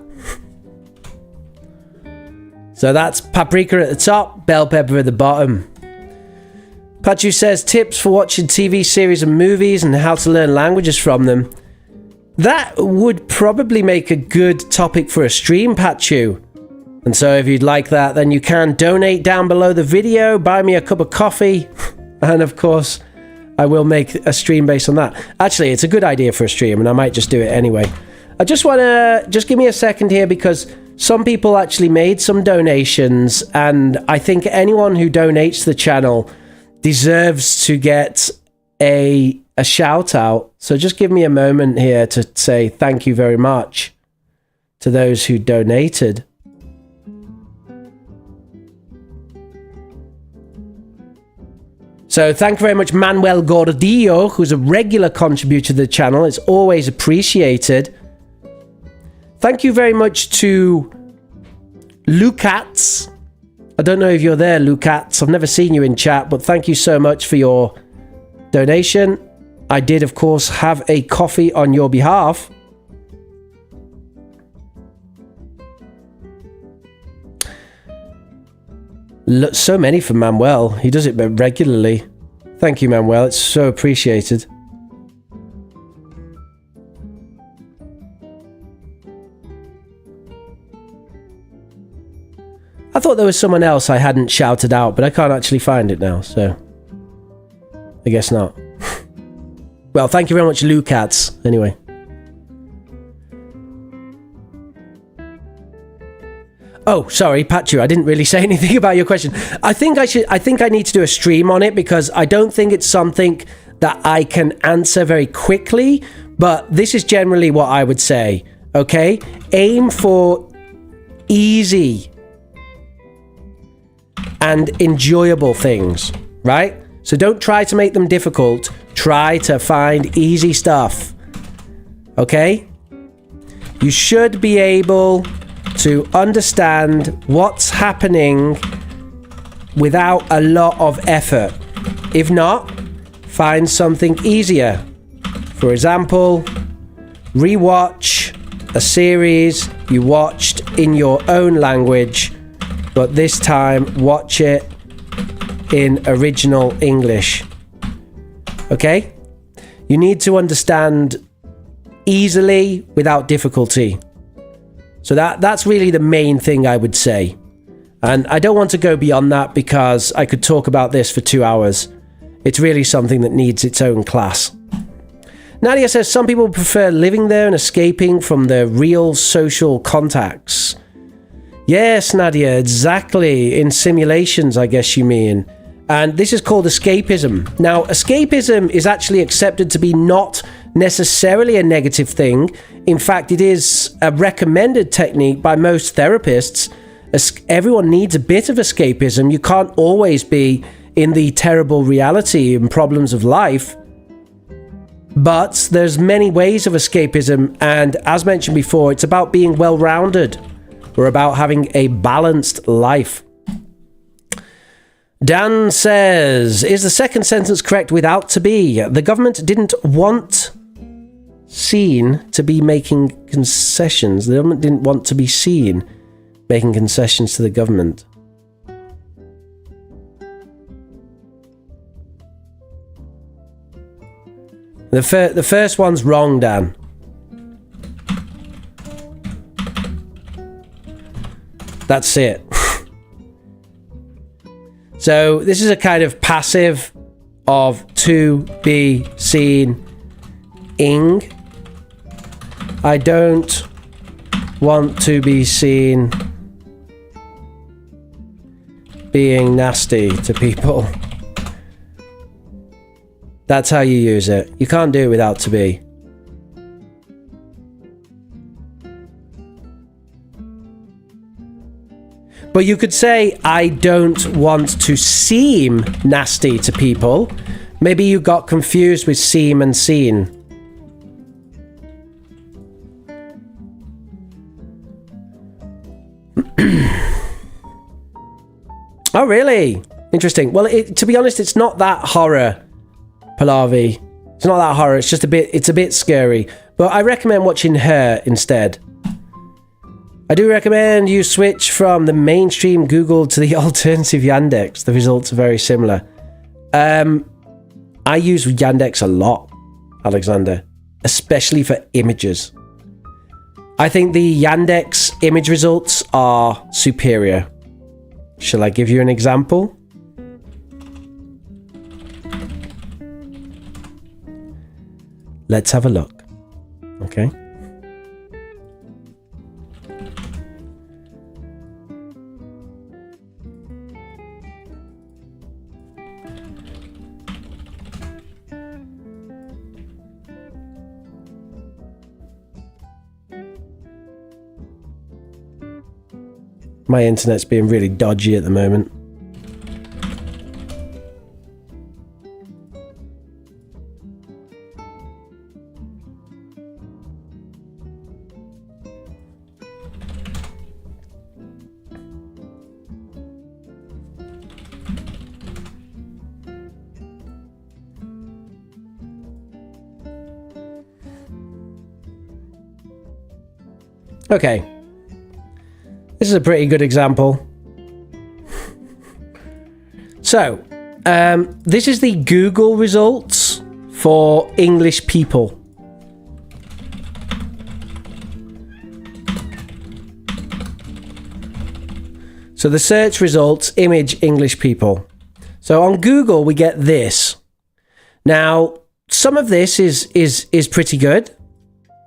So that's paprika at the top, bell pepper at the bottom. Pachu says, tips for watching TV series and movies and how to learn languages from them. That would probably make a good topic for a stream, Pachu. And so if you'd like that, then you can donate down below the video, buy me a cup of coffee, and of course, I will make a stream based on that. Actually, it's a good idea for a stream, and I might just do it anyway. I just want to, just give me a second here, because some people actually made some donations, and I think anyone who donates to the channel deserves to get a shout out. So just give me a moment here to say thank you very much to those who donated. So thank you very much, Manuel Gordillo, who's a regular contributor to the channel. It's always appreciated. Thank you very much to Lucats. I don't know if you're there, Lucats. I've never seen you in chat, but thank you so much for your donation. I did, of course, have a coffee on your behalf. So many from Manuel. He does it regularly. Thank you, Manuel. It's so appreciated. I thought there was someone else I hadn't shouted out, but I can't actually find it now, so I guess not. Well, thank you very much, Lucats, anyway. Oh, sorry, Pachu, I didn't really say anything about your question. I think I need to do a stream on it, because I don't think it's something that I can answer very quickly, but this is generally what I would say, okay? Aim for easy and enjoyable things, right? So don't try to make them difficult. Try to find easy stuff, okay? You should be able to understand what's happening without a lot of effort. If not, find something easier. For example, rewatch a series you watched in your own language, but this time watch it in original English. Okay? You need to understand easily without difficulty. So that's really the main thing I would say. And I don't want to go beyond that, because I could talk about this for 2 hours. It's really something that needs its own class. Nadia says some people prefer living there and escaping from their real social contacts. Yes, Nadia, exactly. In simulations, I guess you mean. And this is called escapism. Now, escapism is actually accepted to be not necessarily a negative thing. In fact, it is a recommended technique by most therapists. Everyone needs a bit of escapism. You can't always be in the terrible reality and problems of life. But there's many ways of escapism, and as mentioned before, it's about being well-rounded. We're about having a balanced life. Dan says, is the second sentence correct without to be? The government didn't want seen to be making concessions. The government didn't want to be seen making concessions to the government. The first one's wrong, Dan. That's it. So this is a kind of passive of to be seen ing. I don't want to be seen being nasty to people. That's how you use it. You can't do it without to be. But you could say, I don't want to seem nasty to people. Maybe you got confused with seem and seen. Oh, really? Interesting. Well, to be honest, it's not that horror, Pallavi. It's not that horror. It's just it's a bit scary. But I recommend watching Her instead. I do recommend you switch from the mainstream Google to the alternative Yandex. The results are very similar. I use Yandex a lot, Alexander, especially for images. I think the Yandex image results are superior. Shall I give you an example? Let's have a look. Okay. My internet's being really dodgy at the moment. Okay. This is a pretty good example. So, this is the Google results for English people. So the search results, image English people. So on Google, we get this. Now, some of this is pretty good.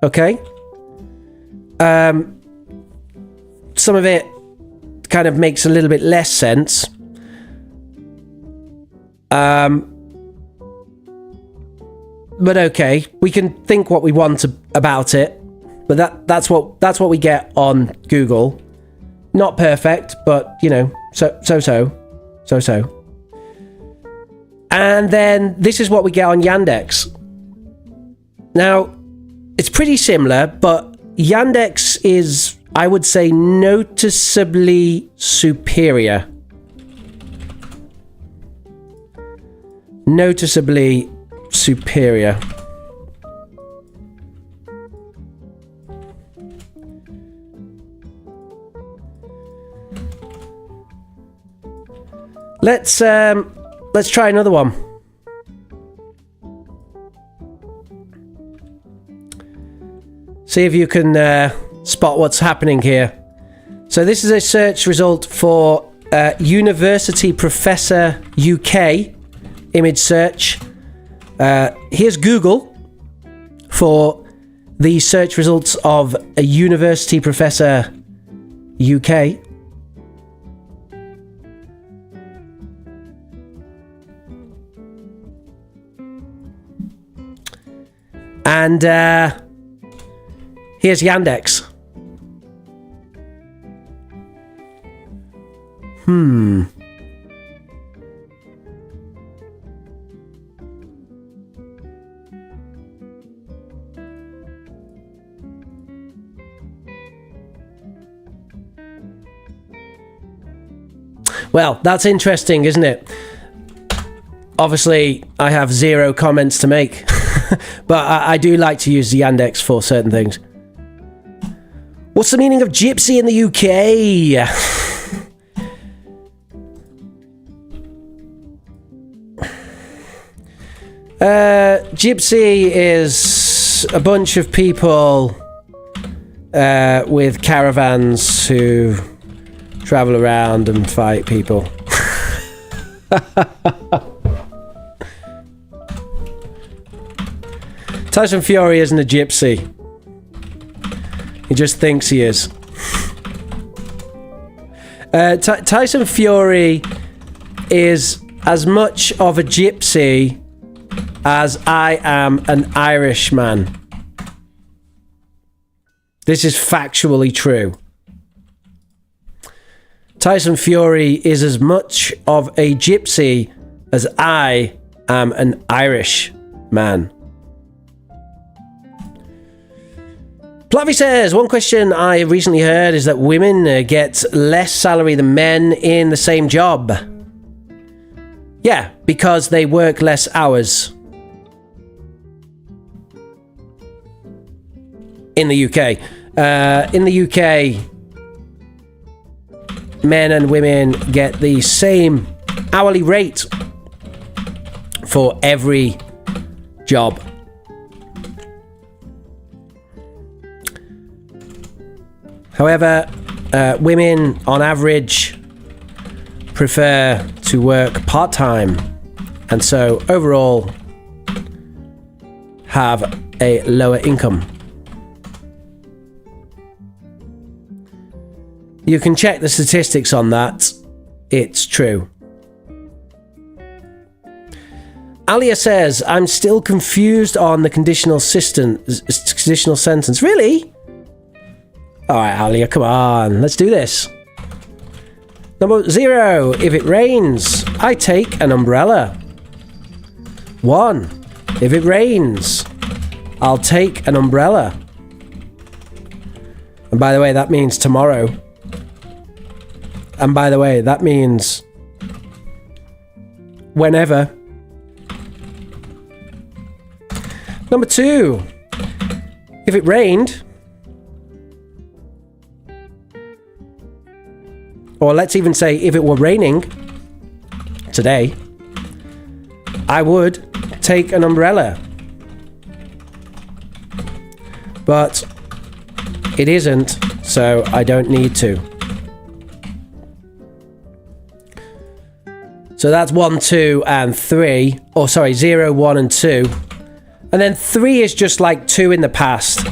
Okay. Some of it kind of makes a little bit less sense. But okay, we can think what we want about it. But that's what we get on Google. Not perfect, but you know, so. And then this is what we get on Yandex. Now, it's pretty similar, but Yandex is, I would say, noticeably superior. Noticeably superior. Let's try another one. See if you can spot what's happening here. So this is a search result for University Professor UK image search. Here's Google for the search results of a University Professor UK. And here's Yandex. Well, that's interesting, isn't it? Obviously, I have zero comments to make, but I do like to use the Yandex for certain things. What's the meaning of gypsy in the UK? Gypsy is a bunch of people with caravans who travel around and fight people. Tyson Fury isn't a gypsy. He just thinks he is. Tyson Fury is as much of a gypsy as I am an Irishman. This is factually true. Tyson Fury is as much of a gypsy as I am an Irish man. Plavy says, one question I recently heard is that women get less salary than men in the same job. Yeah, because they work less hours. In the UK. In the UK, men and women get the same hourly rate for every job. However, women on average prefer to work part-time, and so overall have a lower income. You can check the statistics on that. It's true. Alia says, I'm still confused on the conditional sentence. Really? All right, Alia, come on. Let's do this. Number 0. If it rains, I take an umbrella. 1. If it rains, I'll take an umbrella. And by the way, that means tomorrow. And by the way, that means whenever. Number 2. If it rained, or let's even say if it were raining today, I would take an umbrella. But it isn't, so I don't need to. So that's 1, 2, and 3. Or sorry, 0, 1, and 2. And then 3 is just like 2 in the past.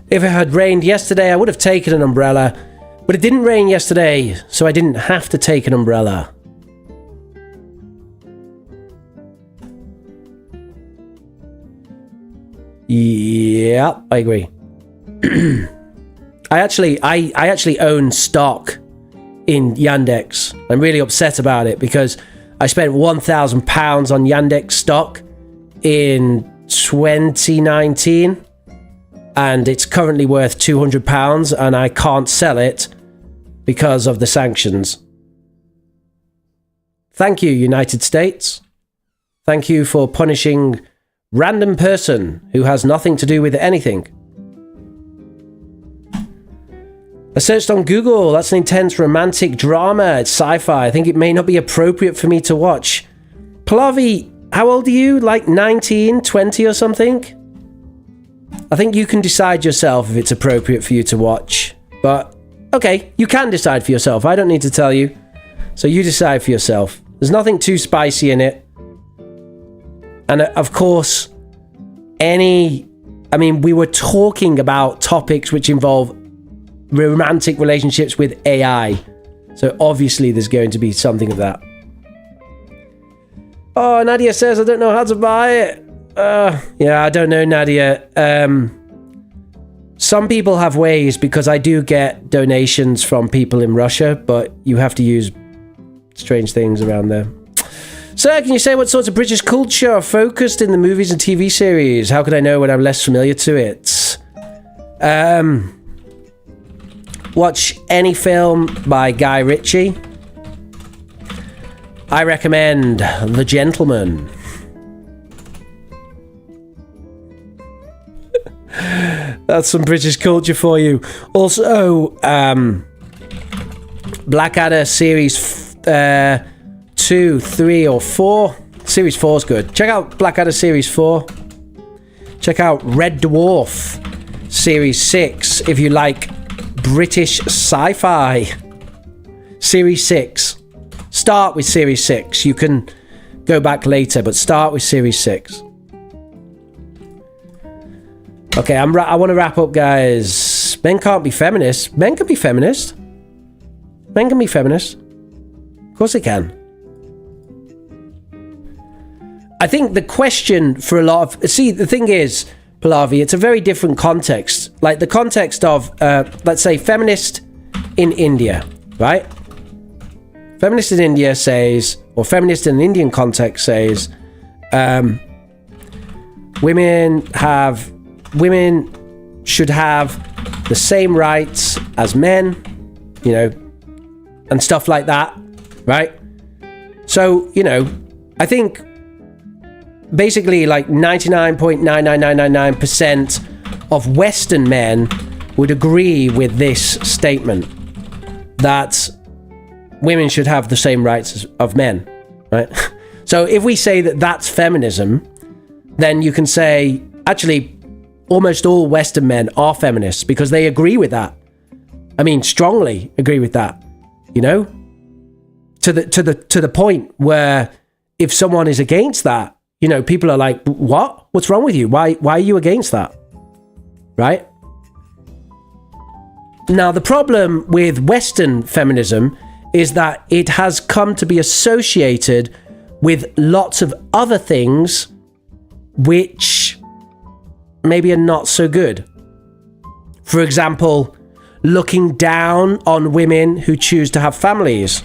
If it had rained yesterday, I would have taken an umbrella. But it didn't rain yesterday, so I didn't have to take an umbrella. Yeah, I agree. I actually own stock in Yandex. I'm really upset about it because I spent £1,000 on Yandex stock in 2019. And it's currently worth £200 and I can't sell it because of the sanctions. Thank you, United States. Thank you for punishing random person who has nothing to do with anything. I searched on Google. That's an intense romantic drama. It's sci-fi. I think it may not be appropriate for me to watch. Pallavi, how old are you? Like 19, 20 or something? I think you can decide yourself if it's appropriate for you to watch. But, okay, you can decide for yourself. I don't need to tell you. So you decide for yourself. There's nothing too spicy in it. And, of course, we were talking about topics which involve romantic relationships with AI. So, obviously, there's going to be something of that. Oh, Nadia says, I don't know how to buy it. Yeah, I don't know, Nadia. Some people have ways because I do get donations from people in Russia, but you have to use strange things around there. Sir, can you say what sorts of British culture are focused in the movies and TV series? How could I know when I'm less familiar to it? Watch any film by Guy Ritchie. I recommend The Gentleman. That's some British culture for you. Also, Blackadder series 2, 3, or 4. Series 4 is good. Check out Blackadder series 4. Check out Red Dwarf series 6 if you like British sci-fi. Series 6. Start with series 6. You can go back later, but start with series 6. Okay, I want to wrap up, guys. Men can't be feminists. Men can be feminists. Men can be feminists. Of course they can. I think the question for a lot of... See, the thing is, Pallavi, it's a very different context. Like the context of, let's say, feminist in India, right? Feminist in India says, or feminist in an Indian context says, women should have the same rights as men, you know, and stuff like that, right? So, you know, I think basically like 99.99999% of Western men would agree with this statement that women should have the same rights of men, right? So if we say that that's feminism, then you can say, actually, almost all Western men are feminists because they agree with that. I mean, strongly agree with that, you know? To the point where if someone is against that, you know, people are like, what? What's wrong with you? Why are you against that? Right? Now, the problem with Western feminism is that it has come to be associated with lots of other things which maybe are not so good. For example, looking down on women who choose to have families.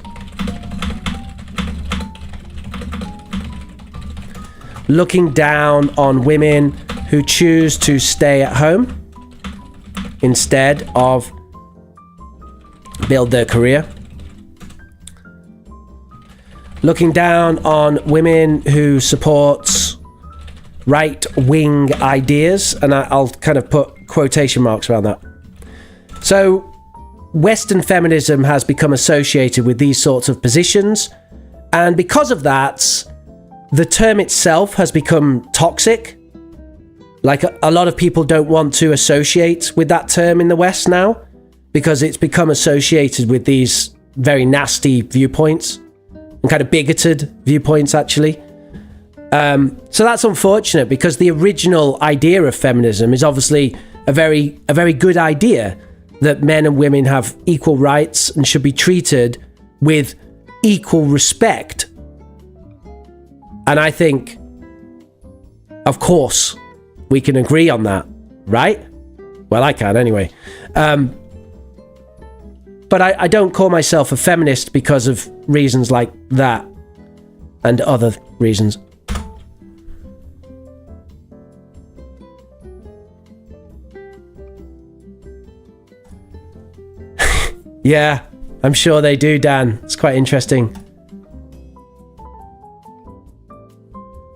Looking down on women who choose to stay at home instead of build their career. Looking down on women who support right-wing ideas, and I'll kind of put quotation marks around that. So Western feminism has become associated with these sorts of positions, and because of that, the term itself has become toxic. Like a lot of people don't want to associate with that term in the West now because it's become associated with these very nasty viewpoints and kind of bigoted viewpoints, actually. So that's unfortunate because the original idea of feminism is obviously a very good idea, that men and women have equal rights and should be treated with equal respect. And I think, of course, we can agree on that, right? Well, I can anyway. But I don't call myself a feminist because of reasons like that and other reasons. Yeah, I'm sure they do, Dan. It's quite interesting.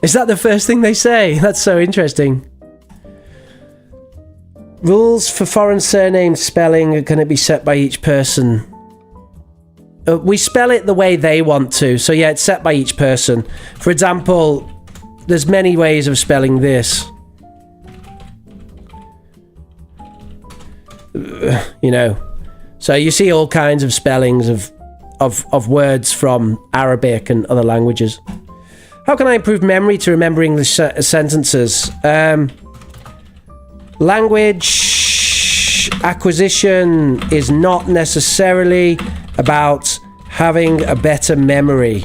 Is that the first thing they say? That's so interesting. Rules for foreign surname spelling are going to be set by each person. We spell it the way they want to. So yeah, it's set by each person. For example, there's many ways of spelling this. You know. So you see all kinds of spellings of words from Arabic and other languages. How can I improve memory to remember English sentences? Language acquisition is not necessarily about having a better memory.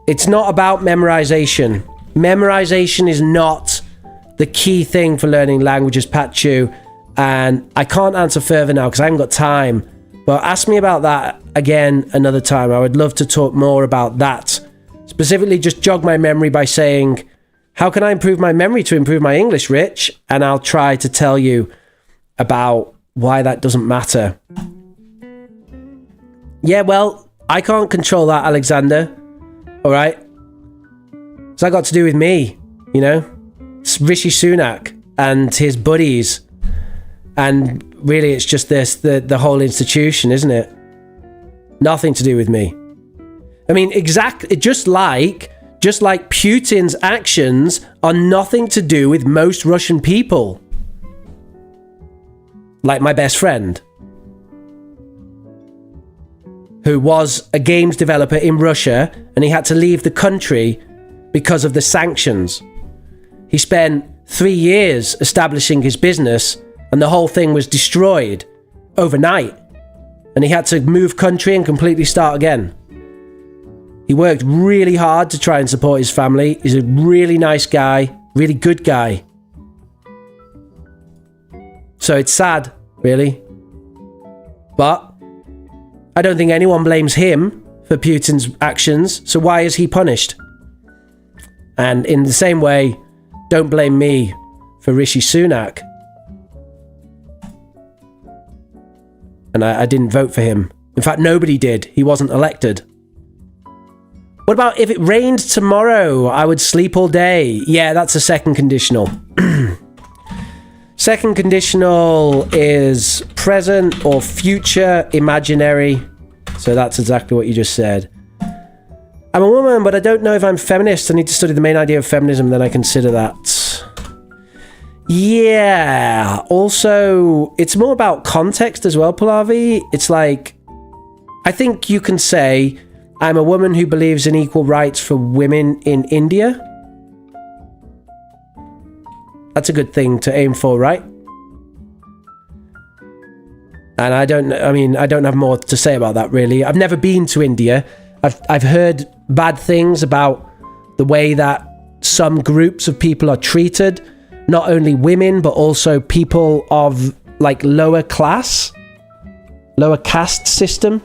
It's not about memorization. Memorization is not the key thing for learning languages, Pachu. And I can't answer further now because I haven't got time. But ask me about that again another time. I would love to talk more about that. Specifically, just jog my memory by saying, how can I improve my memory to improve my English, Rich? And I'll try to tell you about why that doesn't matter. Yeah, well, I can't control that, Alexander. All right? What's that got to do with me? You know? It's Rishi Sunak and his buddies. And really, it's just this, the whole institution, isn't it? Nothing to do with me. I mean, exactly, just like Putin's actions are nothing to do with most Russian people. Like my best friend, who was a games developer in Russia, and he had to leave the country because of the sanctions. He spent 3 years establishing his business, And the whole thing was destroyed overnight. And he had to move country and completely start again. He worked really hard to try and support his family. He's a really nice guy, really good guy. So it's sad, really. But I don't think anyone blames him for Putin's actions, so why is he punished? And in the same way, don't blame me for Rishi Sunak. And I didn't vote for him. In fact, nobody did. He wasn't elected. What about if it rained tomorrow? I would sleep all day. Yeah, that's a second conditional. Second conditional is present or future imaginary. So that's exactly what you just said. I'm a woman, but I don't know if I'm feminist. I need to study the main idea of feminism, then I consider that. Yeah. Also, it's more about context as well, Pallavi. It's like, I think you can say, I'm a woman who believes in equal rights for women in India. That's a good thing to aim for, right? And I don't have more to say about that, really. I've never been to India. I've heard bad things about the way that some groups of people are treated. Not only women, but also people of, like, lower caste system.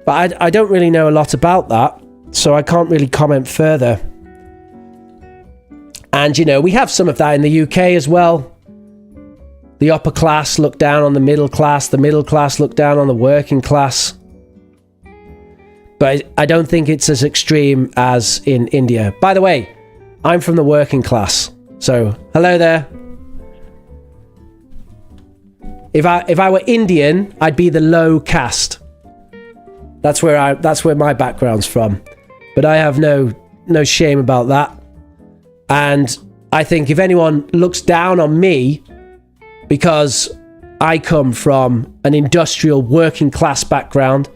But I don't really know a lot about that, so I can't really comment further. And, you know, we have some of that in the UK as well. The upper class look down on the middle class look down on the working class. But I don't think it's as extreme as in India. By the way, I'm from the working class, so hello there. If I were Indian, I'd be the low caste. That's where my background's from. But I have no shame about that. And I think if anyone looks down on me because I come from an industrial working class background,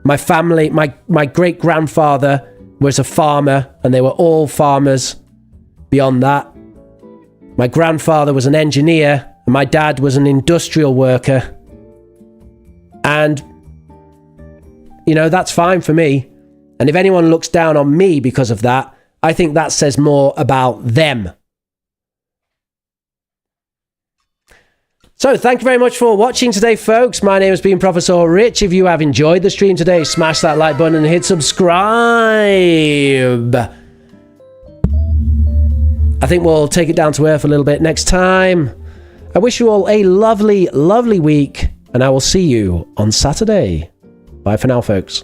my family, my great grandfather was a farmer, and they were all farmers. Beyond that, my grandfather was an engineer, and my dad was an industrial worker. And, you know, that's fine for me. And if anyone looks down on me because of that, I think that says more about them. So, thank you very much for watching today, folks. My name has been ProfRich. If you have enjoyed the stream today, smash that like button and hit subscribe. I think we'll take it down to earth a little bit next time. I wish you all a lovely, lovely week, and I will see you on Saturday. Bye for now, folks.